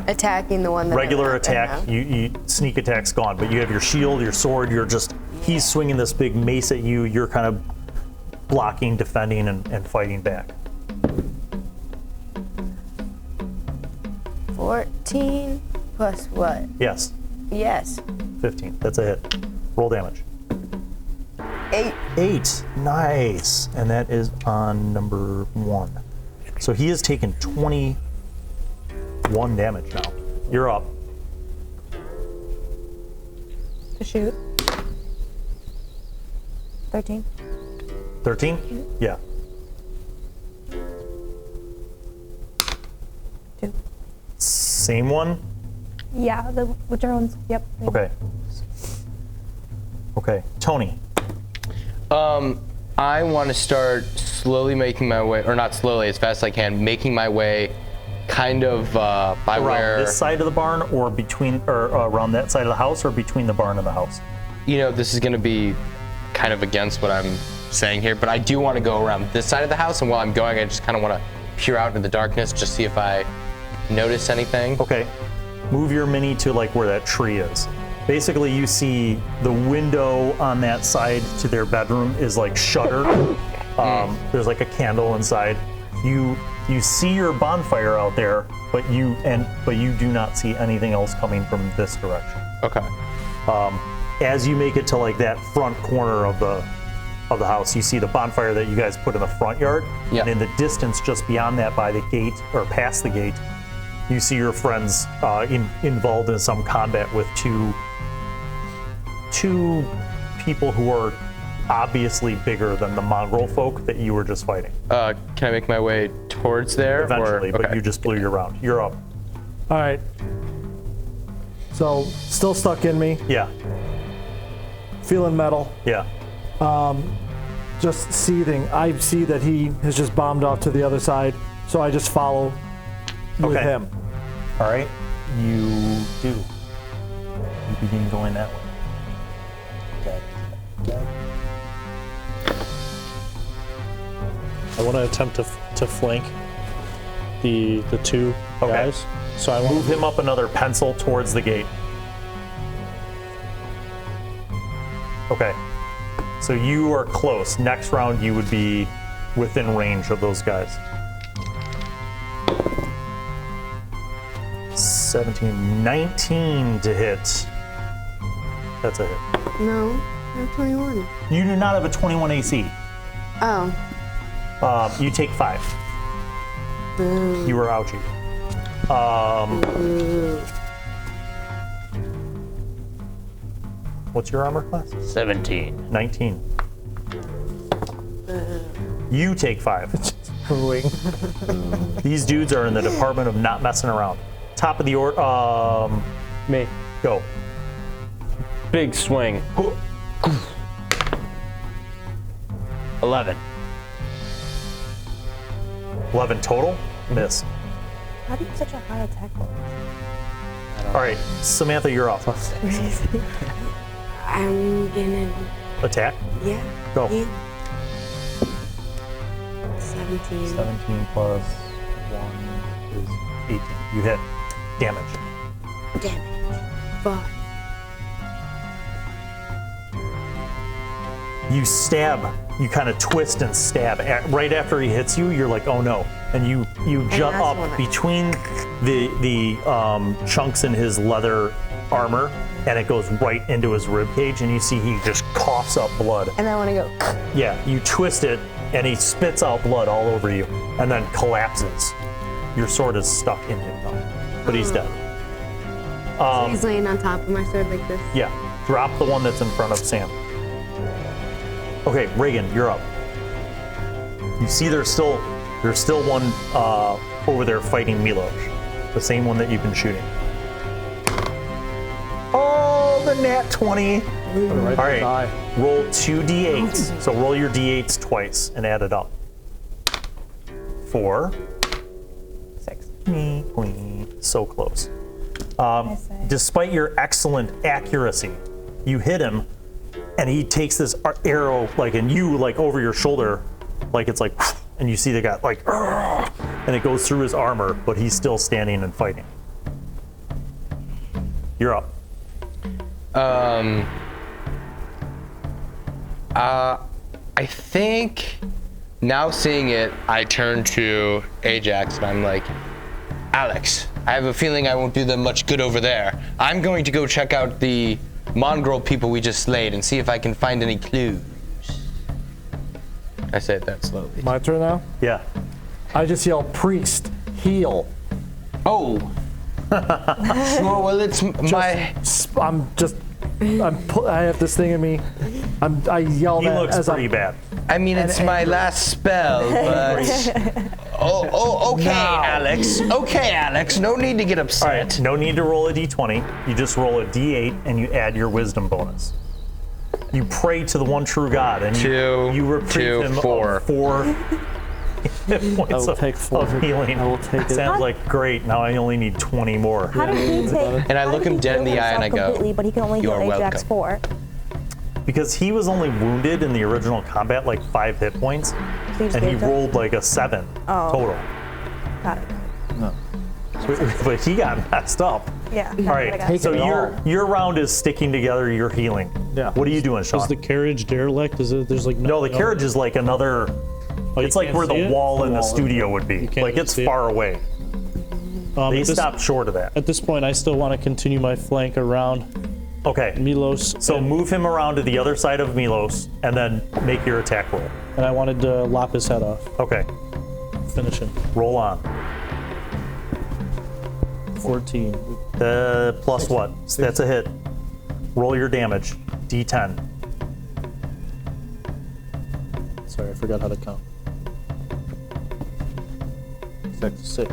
attacking the one that regular attack. You sneak attack's gone, but you have your shield, your sword. He's swinging this big mace at you. You're kind of blocking, defending, and fighting back. 14 plus what? Yes. Yes. 15. That's a hit. Roll damage. 8. 8. Nice. And that is on number 1. So he has taken 21 damage now. You're up. To shoot. 13. 13? Yeah. 2. Same one? Yeah, the whichever ones. Yep. Okay. Okay. Tony. I want to start slowly making my way, or not slowly, as fast as I can, making my way kind of by around where... this side of the barn, or between, or around that side of the house, or between the barn and the house? You know, this is going to be kind of against what I'm saying here, but I do want to go around this side of the house, and while I'm going, I just kind of want to peer out into the darkness, just see if I notice anything. Okay. Move your mini to like where that tree is. Basically, you see the window on that side to their bedroom is like shuttered. There's like a candle inside. You see your bonfire out there, but you do not see anything else coming from this direction. Okay. As you make it to like that front corner of the house, you see the bonfire that you guys put in the front yard. Yeah. And in the distance, just beyond that, by the gate or past the gate, you see your friends involved in some combat with two people who are obviously bigger than the mongrel folk that you were just fighting. Can I make my way towards there? Eventually, but you just blew your round. You're up. All right. So, still stuck in me. Yeah. Feeling metal. Yeah. Just seething. I see that he has just bombed off to the other side, so I just follow with him. All right. You do. You begin going that way. Okay. I want to attempt to flank the two guys. So I move him up another pencil towards the gate. Okay. So you are close. Next round, you would be within range of those guys. 17, 19 to hit. That's a hit. No, I have 21. You do not have a 21 AC. Oh. You take 5. Boo. You were ouchie. What's your armor class? 17. 19. You take 5. These dudes are in the department of not messing around. Top of the order. Me. Go. Big swing. 11. 11 total? Miss. How do you have such a high attack bonus? All right, Samantha, you're up. I'm gonna. Attack? Yeah. Go. Yeah. 17. 17 plus 1 is 18. You hit. Damage. Damage. 5. You stab. You kind of twist and stab. Right after he hits you, you're like, oh no. And you jump that's up when I- between the chunks in his leather armor, and it goes right into his rib cage, and you see he just coughs up blood. And I want to go. Yeah, you twist it, and he spits out blood all over you, and then collapses. Your sword is stuck in him now, but he's dead. So he's laying on top of my sword like this. Yeah, drop the one that's in front of Sam. Okay, Reagan, you're up. You see there's still one over there fighting Milosz, the same one that you've been shooting. Oh, the nat 20. All right, roll 2 d8s. So roll your d8s twice and add it up. 4. 6. So close. Despite your excellent accuracy, you hit him, and he takes this arrow and you over your shoulder, it's like, and you see the guy and it goes through his armor, but he's still standing and fighting. You're up. I think now seeing it, I turn to Ajax and I'm like, Alex, I have a feeling I won't do them much good over there. I'm going to go check out the mongrel people we just slayed and see if I can find any clues. I say it that slowly. My turn now? Yeah. I just yell, priest, heal. Oh. Sure, well, it's my... I have this thing in me. I yell He that looks as pretty I'm, bad. I mean, it's my last spell, but... okay, Now. Alex. Okay, Alex. No need to get All upset. right, no need to roll a d20. You just roll a d8 and you add your wisdom bonus. You pray to the one true God, and you reprieve him 4. of 4 hit points I will take 4. of healing. I will take it. Sounds like great. Now I only need 20 more. How did he take? And I how look did him he dead in heal the eye and I himself go, completely, but he can only "You heal are Ajax welcome." 4. Because he was only wounded in the original combat 5 hit points, So you just and he gave it- rolled a 7 total. Got it. But he got messed up. Yeah. All right, so your round is sticking together. You're healing. Yeah. What are you doing, Sean? Is the carriage derelict? Is it? There's No, the carriage is another. Oh, you It's like can't where see the it? wall in the studio would be. can't It's see it? far away. They At this- stopped short of that. At this point, I still want to continue my flank around Okay. Milosz. So and, move him around to the other side of Milosz, and then make your attack roll. and I wanted to lop his head off, Okay. finish him. Roll on. 14. Plus what? That's a hit. Roll your damage. D10. Sorry, I forgot how to count. 6.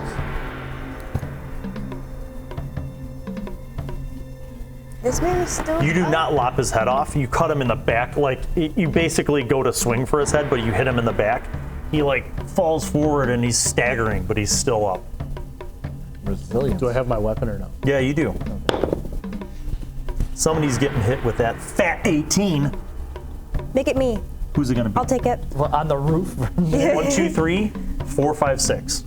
This man is still. You do up. not lop his head off. You cut him in the back. You basically go to swing for his head, but you hit him in the back. He falls forward and he's staggering, but he's still up. Resilience. Do I have my weapon or no? Yeah, you do. Somebody's getting hit with that fat 18. Make it me. Who's it gonna be? I'll take it. On the roof. 1, 2, 3, 4, 5, 6.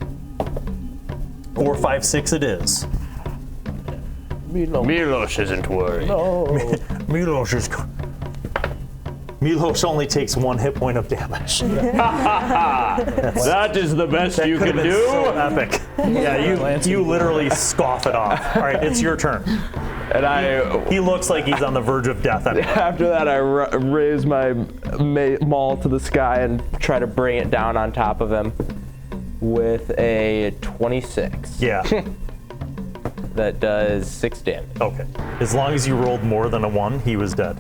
4, 5, 6 it is. Milosz isn't worried. Milosz only takes 1 hit point of damage. That is the best you Could've can been do. so epic. Yeah, you literally scoff it off. All right, it's your turn. And He looks like he's on the verge of death. after that, I raise my maul to the sky and try to bring it down on top of him with a 26. Yeah. That does 6 damage. Okay. As long as you rolled more than a 1, he was dead.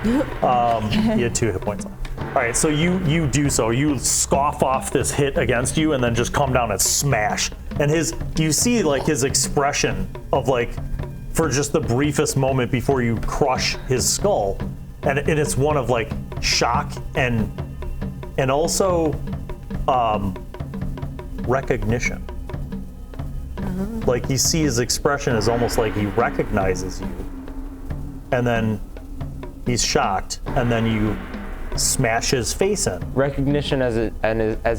He had 2 hit points left. All right, so you do so. You scoff off this hit against you, and then just come down and smash. And you see his expression of for just the briefest moment before you crush his skull, and it's one of shock and also recognition. You see his expression is almost like he recognizes you, and then he's shocked, and then you smash his face in. Recognition as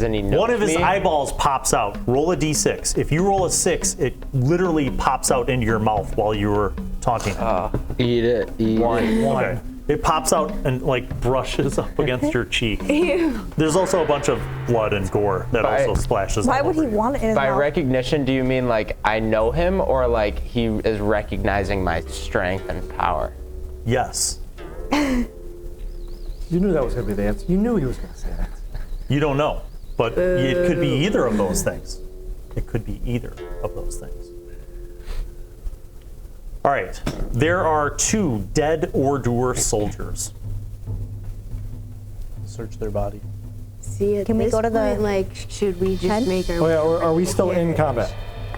in he knows One of his me? eyeballs pops out. Roll a d6. If you roll a 6, it literally pops out into your mouth while you were taunting him. Eat it. Eat it. Okay. It pops out and like brushes up against your cheek. There's also a bunch of blood and gore that also splashes. Why all would he over you. want it in his By mouth? recognition, do you mean like I know him, or like he is recognizing my strength and power? Yes. You knew that was going to be the answer. You knew he was going to say that. You don't know, but it could be either of those things. It could be either of those things. All right. There are 2 dead Ordur soldiers. Search their body. See, at Can we this go to the point, like, should we just tent? make our Oh, yeah, way are we to the still in carriage? combat?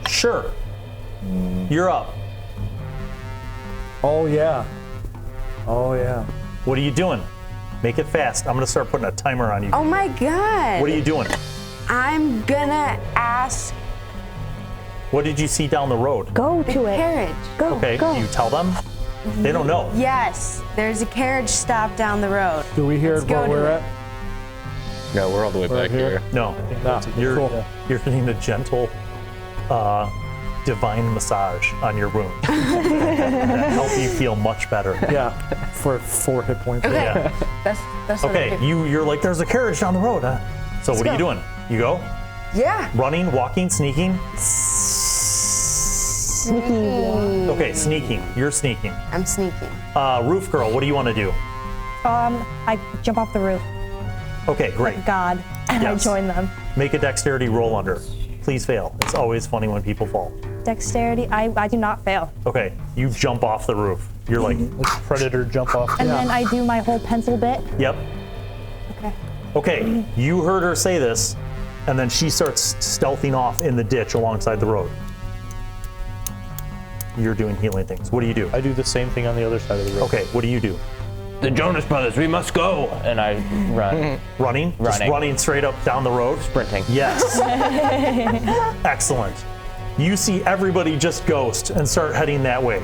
Sure. You're up. Oh, yeah. Oh, yeah. What are you doing? Make it fast. I'm going to start putting a timer on you. Oh my god! What are you doing? I'm gonna ask What did you see down the road? Go the to it. carriage. Go, Okay, go. do you tell them? They don't know. Yes, there's a carriage stop down the road. Do we hear Let's go where to we're it. at? No, we're all the way back here? here. No. No. You're, Cool. you're getting a gentle, divine massage on your wound. that help you feel much better. Yeah, for 4 hit points. Okay, Yeah. that's what Okay, I do. you're like, there's a carriage down the road, huh? So what are you go. doing? You go? Yeah. Running, walking, sneaking? Sneaking. Okay, sneaking. You're sneaking. I'm sneaking. Roof girl, what do you want to do? I jump off the roof. Okay, great. God, and Yes. I join them. Make a dexterity roll under. Please fail. It's always funny when people fall. Dexterity, I do not fail. Okay, you jump off the roof. You're like, Like predator jump off. And then I do my whole pencil bit. yep. Okay. Okay, you heard her say this, and then she starts stealthing off in the ditch alongside the road. You're doing healing things. What do you do? I do the same thing on the other side of the road. Okay, what do you do? The Jonas Brothers, we must go! And I run, Running? Just Running. running straight up down the road? sprinting. Yes. Excellent. You see everybody just ghost and start heading that way.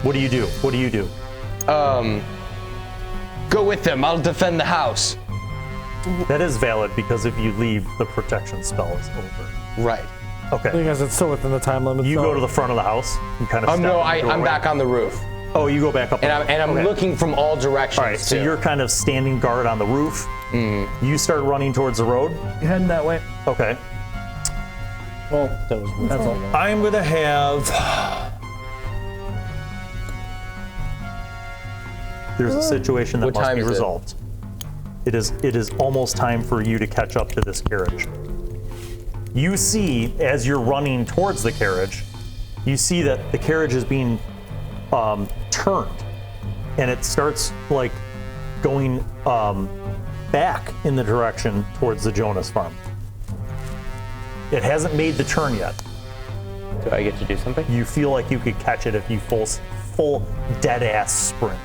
What do you do? What do you do? Go with them. I'll defend the house. That is valid because if you leave, the protection spell is over. Right. Okay. Because it's still within the time limit. You so- go to the front of the house and kind of step No, in the I'm doorway. back on the roof. Oh, you go back up. And I'm Okay. looking from all directions. All right, so too. you're kind of standing guard on the roof. You start running towards the road. Heading that way. Okay. Well, that was weird. I'm gonna have. There's a situation that What must time be is it? resolved. It is almost time for you to catch up to this carriage. You see, as you're running towards the carriage, you see that the carriage is being turned, and it starts like going back in the direction towards the Jonas farm. It hasn't made the turn yet. Do I get to do something? You feel like you could catch it if you full dead ass sprint.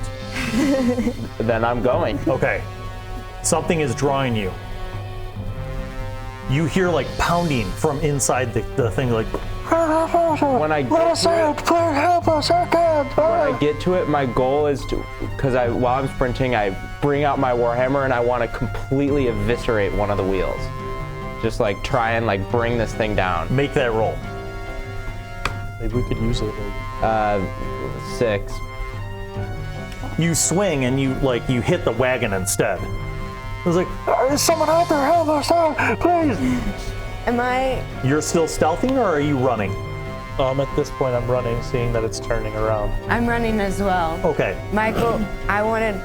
Then I'm going. Okay. Something is drawing you. You hear like pounding from inside the thing, like, When I get to it, my goal is to, because while I'm sprinting, I bring out my warhammer and I want to completely eviscerate one of the wheels. Just like try and like bring this thing down. make that roll. Maybe we could use it. Like, 6. You swing and you hit the wagon instead. It was like, "There's someone out there, help us out, please." Am I? You're still stealthing or are you running? at this point, I'm running, seeing that it's turning around. I'm running as well. Okay. Michael, I wanted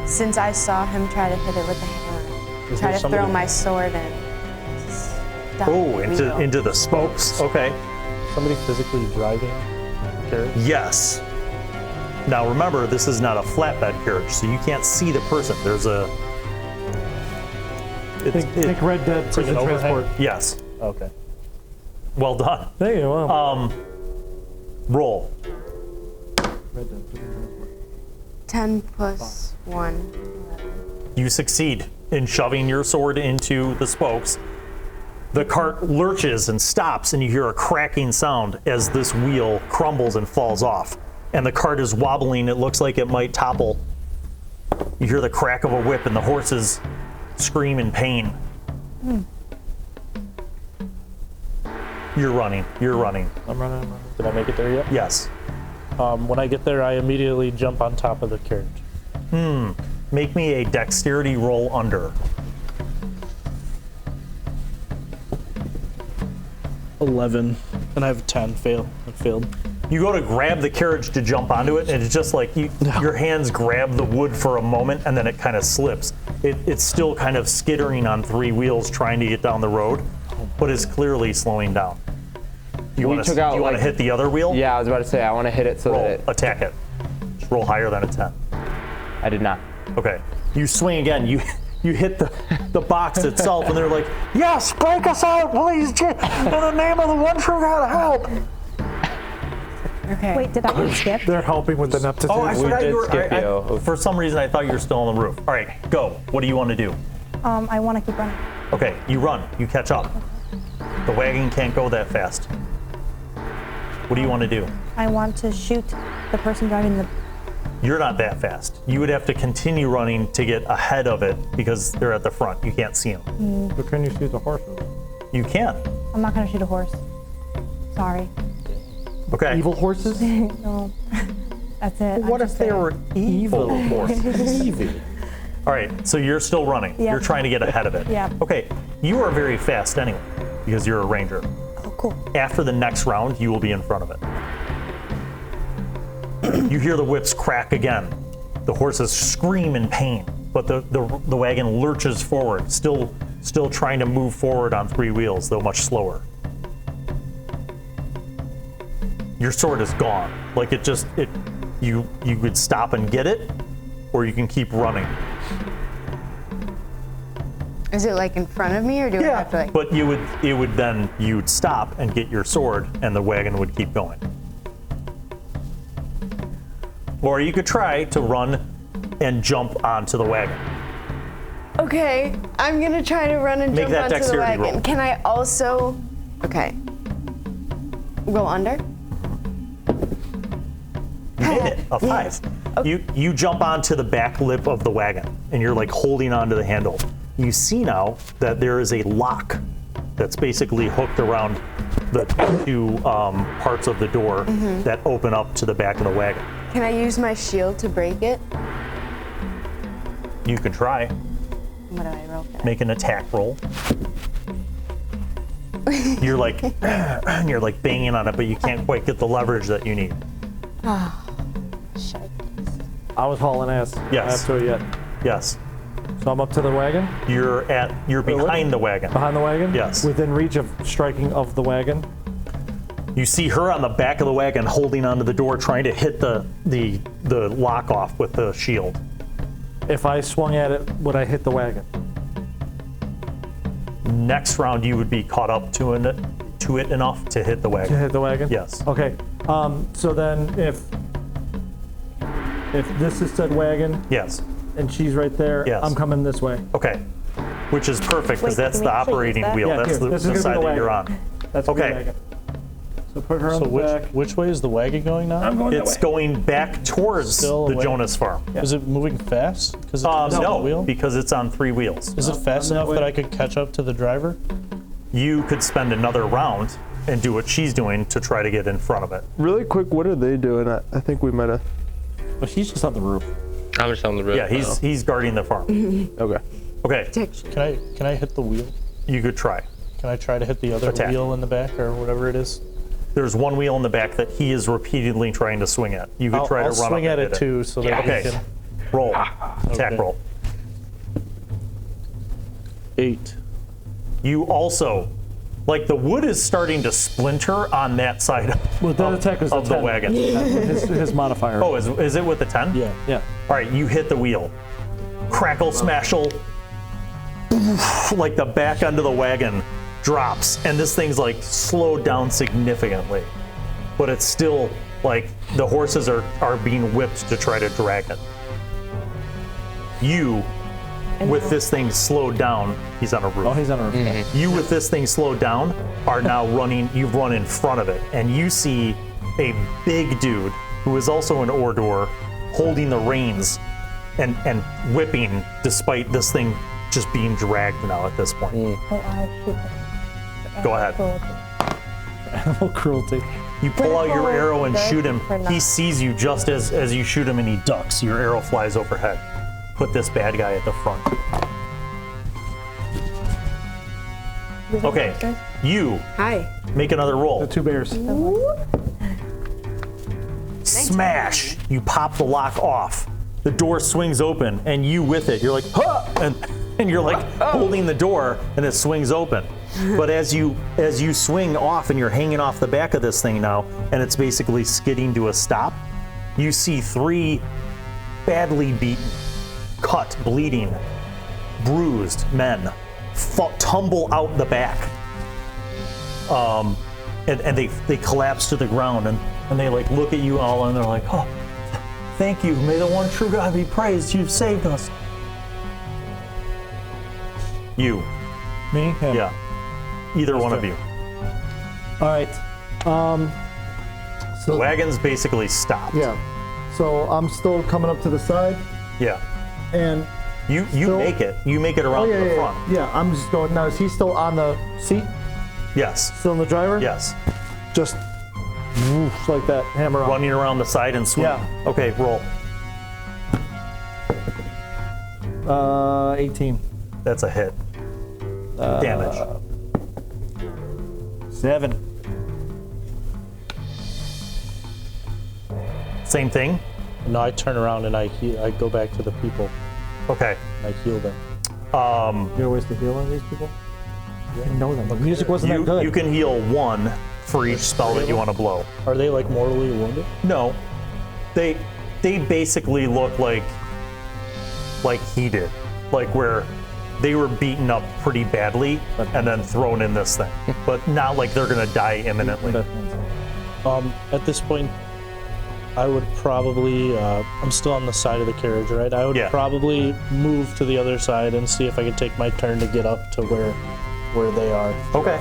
since I saw him try to hit it with the hammer, Is try there to somebody- throw my sword in. Stop Oh, the wheel. into the spokes. Okay. Somebody physically driving the carriage. Yes. Now remember, this is not a flatbed carriage, so you can't see the person. There's a. Think Red Dead like Prison an overhang? Transport. Yes. Okay. Well done. There you go. Roll. Red Dead Prison Transport. 10 plus 1. You succeed in shoving your sword into the spokes. The cart lurches and stops, and you hear a cracking sound as this wheel crumbles and falls off. And the cart is wobbling. It looks like it might topple. You hear the crack of a whip and the horses scream in pain. You're running. I'm running. Did I make it there yet? Yes. When I get there, I immediately jump on top of the carriage. Make me a dexterity roll under. 11, and I have 10. I failed. You go to grab the carriage to jump onto it, and it's just like your hands grab the wood for a moment, and then it kind of slips. It's still kind of skittering on 3 wheels trying to get down the road, but is clearly slowing down. You want to hit the other wheel? Yeah, I was about to say, I want to hit it so Roll, that it... attack it. Just roll higher than a 10. I did not. Okay. You swing again. You hit the box itself, and they're like, yes, break us out, please. In the name of the one true God, help. Okay. Wait, did I get skipped? They're helping with the ineptitude. Oh, I forgot did you were. skip you. For some reason, I thought you were still on the roof. All right, go. What do you want to do? I want to keep running. Okay, you run. You catch up. The wagon can't go that fast. What do you want to do? I want to shoot the person driving the. You're not that fast. You would have to continue running to get ahead of it because they're at the front. You can't see them. But can you shoot the horses? You can. I'm not going to shoot a horse. Sorry. Okay. Evil horses? No. That's it. What if they were evil horses? Evil. All right, so you're still running. Yeah. You're trying to get ahead of it. Yeah. Okay, you are very fast anyway because you're a ranger. Oh, cool. After the next round, you will be in front of it. You hear the whips crack again. The horses scream in pain, but the wagon lurches forward, still trying to move forward on 3 wheels, though much slower. Your sword is gone. Like you could stop and get it, or you can keep running. Is it like in front of me, or do I have to like? But you'd stop and get your sword, and the wagon would keep going. Or you could try to run and jump onto the wagon. Okay, I'm gonna try to run and Make jump that onto the dexterity wagon. roll. Can I also? Okay. Go under. You made it, a 5. You jump onto the back lip of the wagon, and you're like holding onto the handle. You see now that there is a lock that's basically hooked around the 2 parts of the door that open up to the back of the wagon. Can I use my shield to break it? You can try. What do I roll for that? Make an attack roll. You're like banging on it, but you can't quite get the leverage that you need. Shit. I was hauling ass. Yes. I have to it yet. Yes. So I'm up to the wagon? You're behind the wagon. Behind the wagon? Yes. Within reach of striking of the wagon? You see her on the back of the wagon holding onto the door, trying to hit the lock off with the shield. If I swung at it, would I hit the wagon? Next round, you would be caught up to it enough to hit the wagon. To hit the wagon? Yes. Okay. So then if this is said wagon Yes. and she's right there, Yes. I'm coming this way. Okay. Which is perfect because Wait, that's can the we actually operating use that? wheel. Yeah, That's here, the this is gonna be side the that you're wagon. on. That's the Okay. wagon. So put her on So the back. which way is the wagon going now? I'm going that It's way. going back towards Still the away. Jonas farm. Is it moving fast? Because it's on the No, wheel. because it's on 3 wheels. Is it fast I'm that enough that way. I could catch up to the driver? You could spend another round and do what she's doing to try to get in front of it. Really quick, what are they doing? I think we might have... But she's just on the roof. I'm just on the road. Yeah, he's guarding the farm. Okay. Okay, Protection. Can I hit the wheel? you could try. Can I try to hit the other Attack. wheel in the back or whatever it is? There's one wheel in the back that he is repeatedly trying to swing at. You could try I'll to run swing up at and it hit too, so that Okay, we can. roll. Attack Okay. roll. 8. You also, like the wood is starting to splinter on that side Well, that attack was of a the 10. wagon. His modifier. Oh, is it with the 10? Yeah. Yeah. All right, you hit the wheel. Crackle, smashel. Like the back end of the wagon drops, and this thing's like slowed down significantly. But it's still like the horses are being whipped to try to drag it. You, with this thing slowed down, he's on a roof. Oh, he's on a roof. You with this thing slowed down are now running, you've run in front of it, and you see a big dude who is also an Ordor holding the reins and whipping, despite this thing just being dragged now at this point. Oh, I shoot him. Go ahead. Animal cruelty. You pull out your arrow and shoot him. Or not? He sees you just as you shoot him, and he ducks. Your arrow flies overhead. Put this bad guy at the front. Okay, you Hi. make another roll. The 2 bears. Smash! You pop the lock off. The door swings open, and you with it. You're like, huh! And you're like holding the door, and it swings open. But as you swing off, and you're hanging off the back of this thing now, and it's basically skidding to a stop, you see 3 badly beaten, cut, bleeding, bruised men tumble out the back. And they collapse to the ground, and they like look at you all, and they're like, oh, thank you. May the one true God be praised. You've saved us. You. Me? Him. Yeah. Either one of you. All right. The wagon's basically stopped. Yeah. So I'm still coming up to the side, Yeah. and You Still- make it. You make it around to the front. yeah. I'm just going. Now, is he still on the seat? Yes. Still in the driver? Yes. Just whoosh, like that. Hammer on. Running around the side and swinging. Yeah. Okay, roll. 18. That's a hit. Damage. 7. Same thing? No, I turn around and I go back to the people Okay. and I heal them. You know ways to heal on these people? I know them. The music wasn't that good. You can heal 1 for each spell that you want to blow. Are they like mortally wounded? No. They basically look like he did. Like where they were beaten up pretty badly and then thrown in this thing. But not like they're gonna die imminently. At this point, I would probably, I'm still on the side of the carriage, right? I would Yeah. probably move to the other side and see if I could take my turn to get up to where they are. Okay.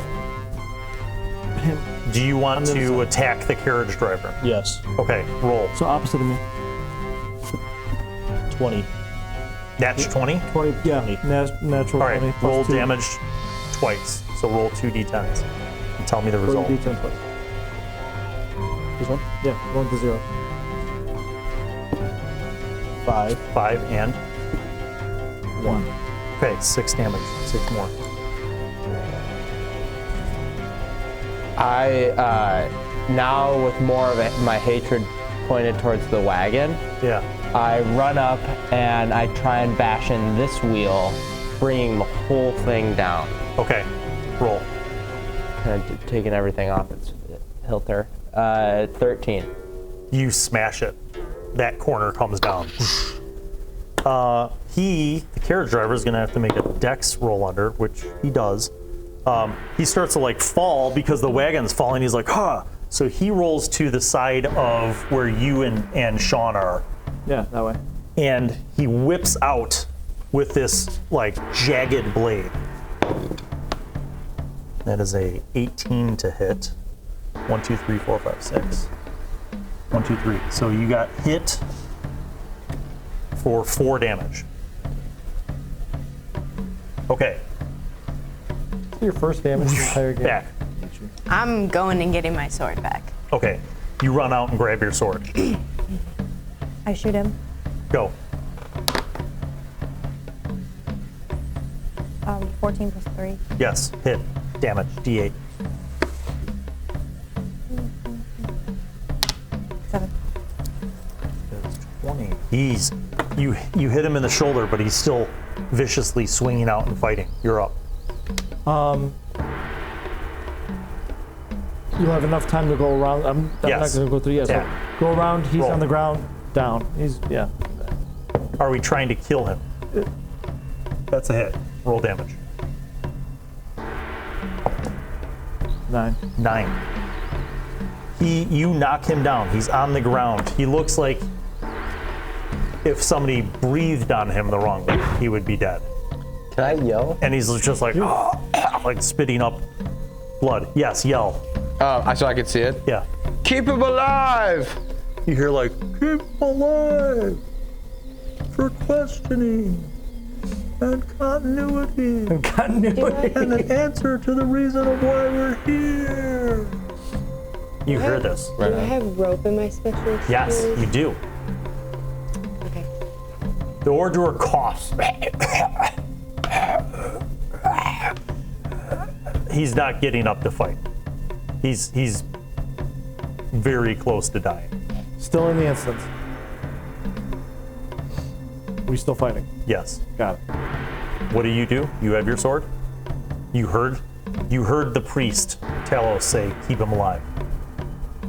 Do you want to attack the carriage driver? Yes, Okay, roll. So opposite of me. 20. Natch 20? 20. Yeah. Natural All right, 20. plus roll 2. damage twice. So roll 2d10s and tell me the result. 40 d10 plus. This one? Yeah. 1 to 0. 5. 5 and 1. okay, 6 damage. 6 more. I now with more of my hatred pointed towards the wagon, Yeah. I run up and I try and bash in this wheel, bringing the whole thing down. Okay, roll. Kind of taking everything off its hilter. 13. You smash it. That corner comes down. The carriage driver, is gonna have to make a dex roll under, which he does. He starts to like fall because the wagon's falling. He's like, huh. So he rolls to the side of where you and Sean are, Yeah, that way. and he whips out with this like jagged blade. That is a 18 to hit. 1, 2, 3, 4, 5, 6. 1, 2, 3. So you got hit for 4 damage. Okay, Your first damage the entire game. back. I'm going and getting my sword back. Okay, you run out and grab your sword. I shoot him. Go. 14 plus 3. Yes, hit. Damage, D8. 7. That's 20. You hit him in the shoulder, but he's still viciously swinging out and fighting. You're up. You'll have enough time to go around. I'm Yes. not going to go through yet. So Yeah. go around. He's Roll. on the ground. Down. He's, yeah. Are we trying to kill him? That's a hit. Roll damage. 9. 9. You knock him down. He's on the ground. He looks like if somebody breathed on him the wrong way, he would be dead. Can I yell? And he's just like, like spitting up blood. Yes, yell. So I could see it. Yeah. Keep him alive! You hear like, keep alive. for questioning and continuity Continuity. and an answer to the reason of why we're here. You hear this? Do I have rope in my special skills? Yes, you do. Okay. The Ordure coughs. He's not getting up to fight. He's very close to dying. Still in the instance. We still fighting? Yes. Got it. What do? You have your sword? You heard the priest Talos say, keep him alive.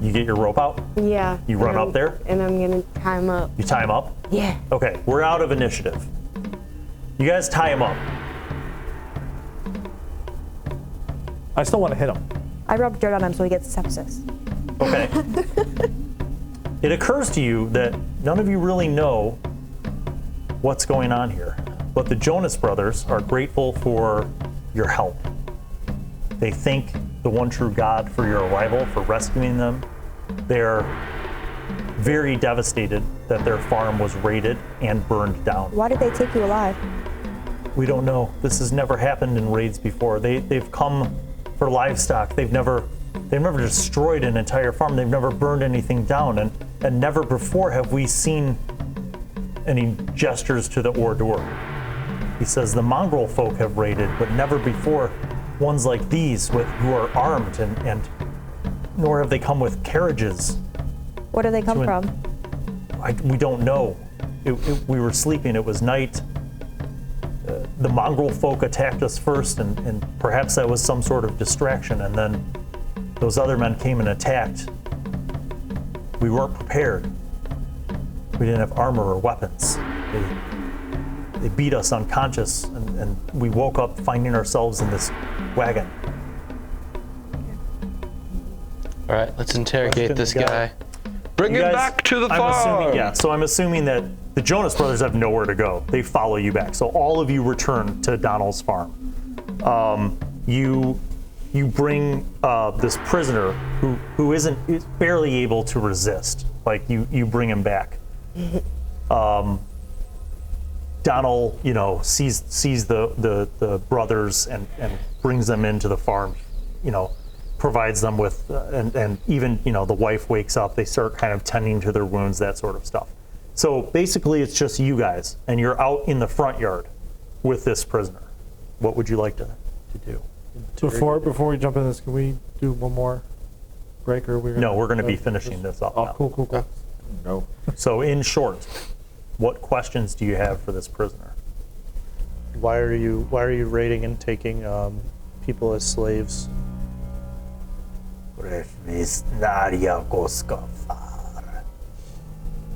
You get your rope out? Yeah. You run up there? And I'm gonna tie him up. You tie him up? Yeah. Okay, we're out of initiative. You guys tie him up. I still want to hit him. I rub dirt on him so he gets sepsis. Okay. It occurs to you that none of you really know what's going on here, but the Jonas brothers are grateful for your help. They thank the one true God for your arrival, for rescuing them. They're very devastated that their farm was raided and burned down. Why did they take you alive? We don't know. This has never happened in raids before. They've come for livestock. They've never destroyed an entire farm. They've never burned anything down, and never before have we seen any gestures to the Ordure. He says the mongrel folk have raided, but never before ones like these who are armed, and nor have they come with carriages. Where do they come from? We don't know. We were sleeping. It was night. The mongrel folk attacked us first, and perhaps that was some sort of distraction, and then those other men came and attacked. We weren't prepared. We didn't have armor or weapons. They beat us unconscious, and we woke up finding ourselves in this wagon. All right, let's interrogate this guy. Bring You him guys- back to the I'm farm. I'm assuming that the Jonas brothers have nowhere to go. They follow you back. So all of you return to Donald's farm. You bring this prisoner who is barely able to resist. Like you bring him back. Donald, sees the brothers and brings them into the farm. Provides them with, and even the wife wakes up. They start kind of tending to their wounds, that sort of stuff. So basically, it's just you guys, and you're out in the front yard with this prisoner. What would you like to do? Before we jump in this, can we do one more break? Or No, we're going to be finishing this up now. Cool. No. So in short, what questions do you have for this prisoner? Why are you raiding and taking people as slaves?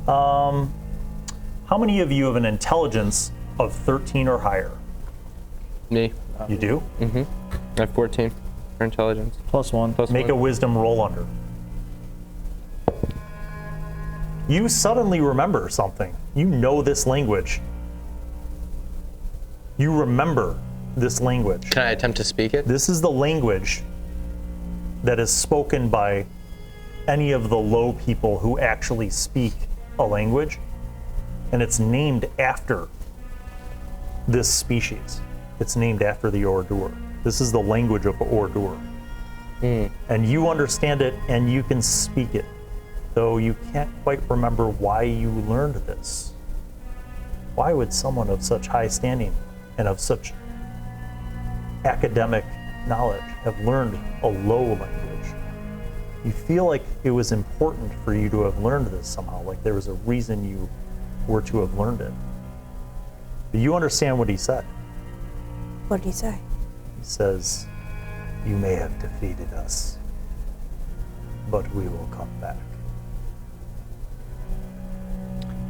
How many of you have an intelligence of 13 or higher? Me. You do? I have 14 for intelligence. +1. Make a wisdom roll under. You suddenly remember something. You know this language. You remember this language. Can I attempt to speak it? This is the language that is spoken by any of the low people who actually speak a language, and it's named after this species. It's named after the Ordure. This is the language of Ordure. And you understand it and you can speak it, though you can't quite remember why you learned this. Why would someone of such high standing and of such academic knowledge have learned a low language? You feel like it was important for you to have learned this somehow, like there was a reason you were to have learned it. But you understand what he said. What did he say? He says, "You may have defeated us, but we will come back."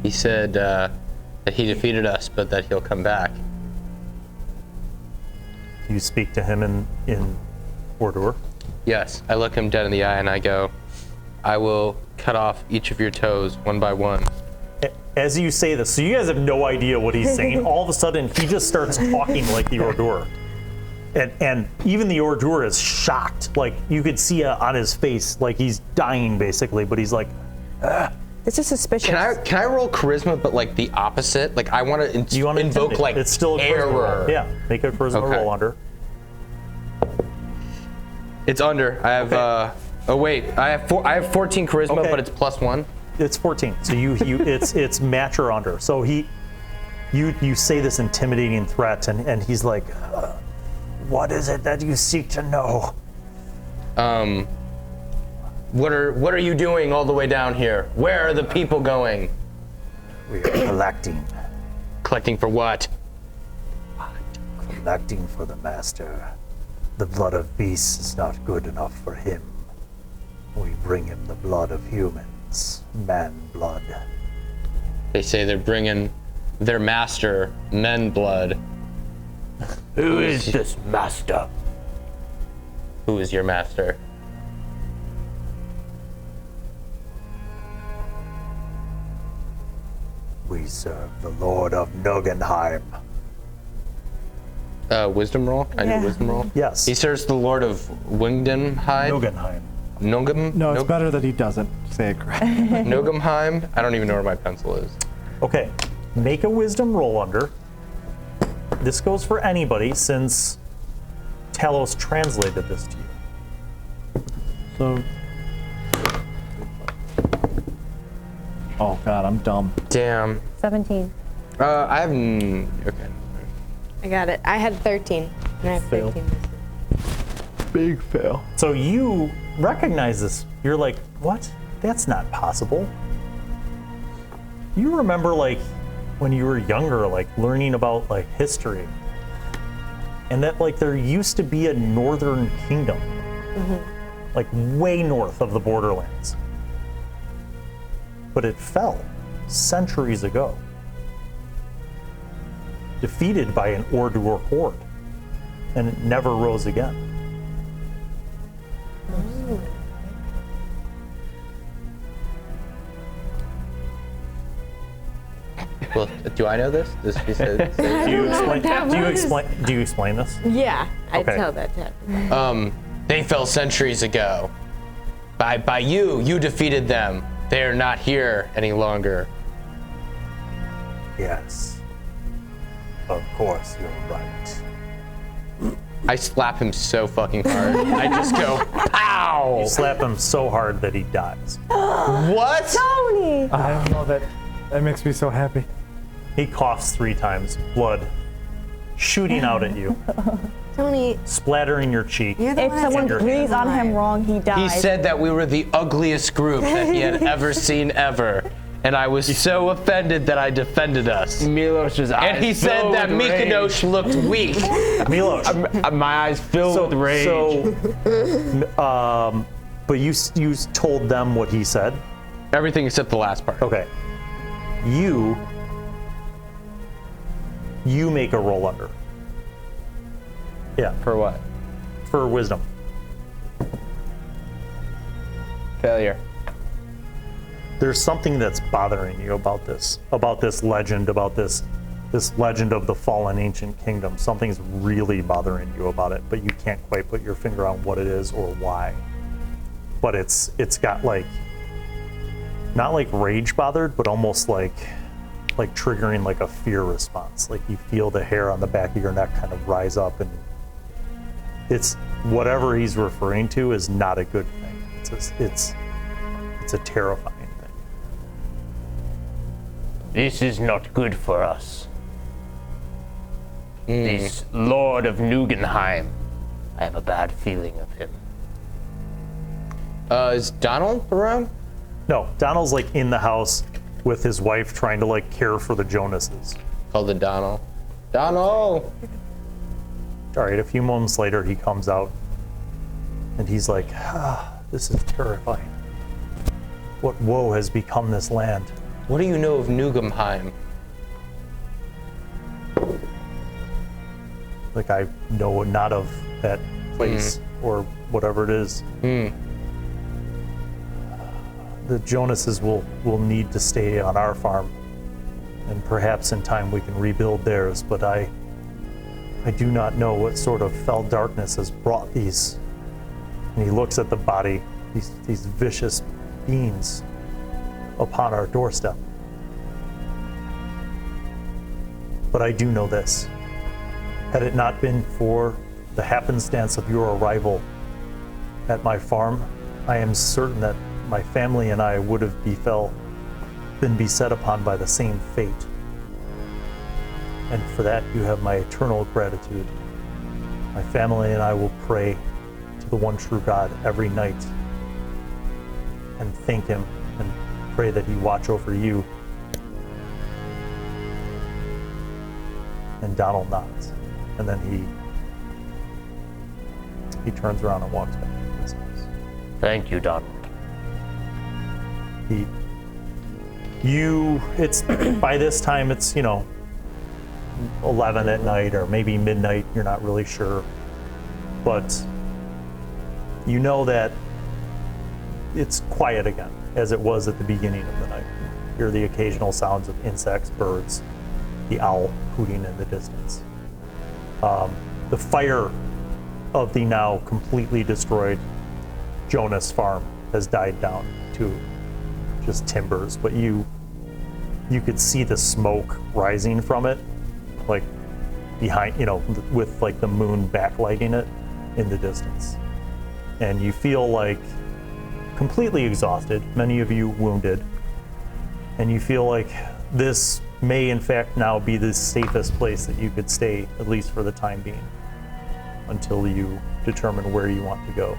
He said that he defeated us, but that he'll come back. You speak to him in Ordure. Yes, I look him dead in the eye and I go, I will cut off each of your toes one by one. As you say this, so you guys have no idea what he's saying. All of a sudden, he just starts talking like the Ordure. And even the Ordure is shocked. Like, you could see on his face, like he's dying, basically. But he's like, This is suspicious. Can I roll charisma, but like the opposite? Like I want to invoke intimidate? like It's still a charisma error. roll. Yeah, make a charisma Okay. roll under. It's under. I have. Oh wait, I have 14 charisma, Okay. but it's +1. It's 14. So it's match or under. So you say this intimidating threat, and he's like, "What is it that you seek to know?" What are you doing all the way down here? Where are the people going? We are collecting. Collecting for what? Collecting for the master. The blood of beasts is not good enough for him. We bring him the blood of humans, man blood. They say they're bringing their master men blood. Who is this master? Who is your master? We serve the Lord of Nurgenheim. Wisdom roll? I Yeah. need wisdom roll. Yes. He serves the Lord of Wingdenheim. Nurgenheim. No, it's better that he doesn't say it correctly. Nogemheim? I don't even know where my pencil is. Okay, make a wisdom roll under. This goes for anybody since Talos translated this to you. So. Oh God, I'm dumb. Damn. 17. I have. Okay. I got it. I had 13. And I have Fail. 13. Big fail. So you recognize this. You're like, what? That's not possible. You remember, like, when you were younger, like, learning about, like, history. And that, like, there used to be a northern kingdom. Like, way north of the borderlands. But it fell centuries ago. Defeated by an Ordur horde. And it never rose again. Well, do I know this? He said. Do you explain? that Do you was. explain? Do you explain this? Yeah, I Okay. tell that to him. They fell centuries ago. By you defeated them. They are not here any longer. Yes. Of course, you're right. I slap him so fucking hard. I just go, pow! You slap him so hard that he dies. What? Tony! I love it. That makes me so happy. He coughs 3 times, blood shooting out at you, Tony, splattering your cheek. you're the If one someone your breathes on him wrong, he He dies. said that we were the ugliest group that he had ever seen ever. And I was so offended that I defended us. Milosz's eyes. And he said filled that with rage. Milosz looked weak. Milosz. My eyes filled with rage. But you told them what he said. Everything except the last part. Okay. You make a roll under. Yeah, For what? for wisdom. Failure. There's something that's bothering you about this legend, about this legend of the fallen ancient kingdom. Something's really bothering you about it, but you can't quite put your finger on what it is or why. But it's got like, not like rage bothered, but almost like triggering like a fear response. Like you feel the hair on the back of your neck kind of rise up, and it's whatever he's referring to is not a good thing. It's a terrifying thing. This is not good for us. This Lord of Nurgenheim. I have a bad feeling of him. Is Donald around? No, Donald's like in the house with his wife trying to like care for the Jonases. Called the Donald. Donald! All right, a few moments later he comes out and he's like, this is terrifying. What woe has become this land? What do you know of Nurgenheim? Like I know not of that place or whatever it is. The Jonases will need to stay on our farm, and perhaps in time we can rebuild theirs, but I do not know what sort of fell darkness has brought these. And he looks at the body, these vicious beings upon our doorstep. But I do know this. Had it not been for the happenstance of your arrival at my farm, I am certain that my family and I would have been beset upon by the same fate. And for that, you have my eternal gratitude. My family and I will pray to the one true God every night and thank him and pray that he watch over you. And Donald nods. And then he turns around and walks back into his house. Thank you, Donald. It's by this time it's 11 at night or maybe midnight, you're not really sure, but you know that it's quiet again as it was at the beginning of the night. You hear the occasional sounds of insects, birds, the owl hooting in the distance. The fire of the now completely destroyed Jonas farm has died down to just timbers, but you could see the smoke rising from it, like behind, with like the moon backlighting it in the distance. And you feel like completely exhausted, many of you wounded, and you feel like this may in fact now be the safest place that you could stay, at least for the time being, until you determine where you want to go.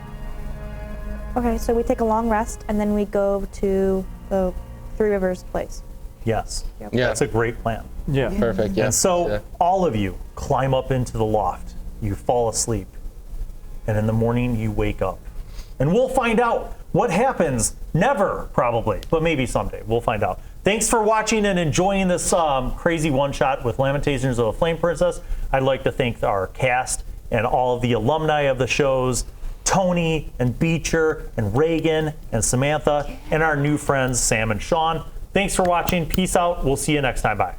Okay, so we take a long rest and then we go to the Three Rivers place. Yes. Yep. Yeah. That's a great plan. Yeah. Perfect. Yeah. And so Yeah. all of you climb up into the loft, you fall asleep, and in the morning you wake up. And we'll find out what happens. Never, probably, but maybe someday. We'll find out. Thanks for watching and enjoying this crazy one-shot with Lamentations of a Flame Princess. I'd like to thank our cast and all of the alumni of the shows, Tony and Beecher and Reagan and Samantha, and our new friends, Sam and Sean. Thanks for watching. Peace out. We'll see you next time. Bye.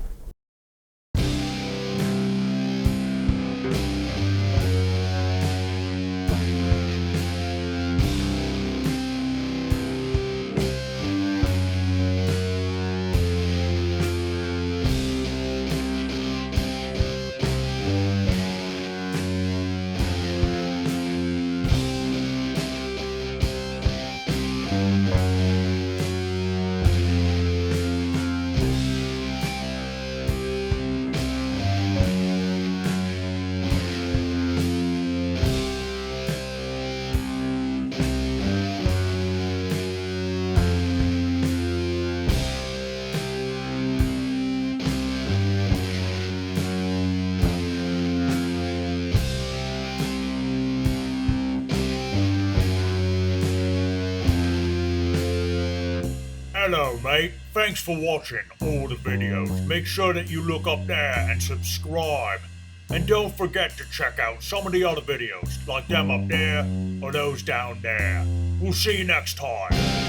Hello, mate. Thanks for watching all the videos. Make sure that you look up there and subscribe. And don't forget to check out some of the other videos, like them up there or those down there. We'll see you next time.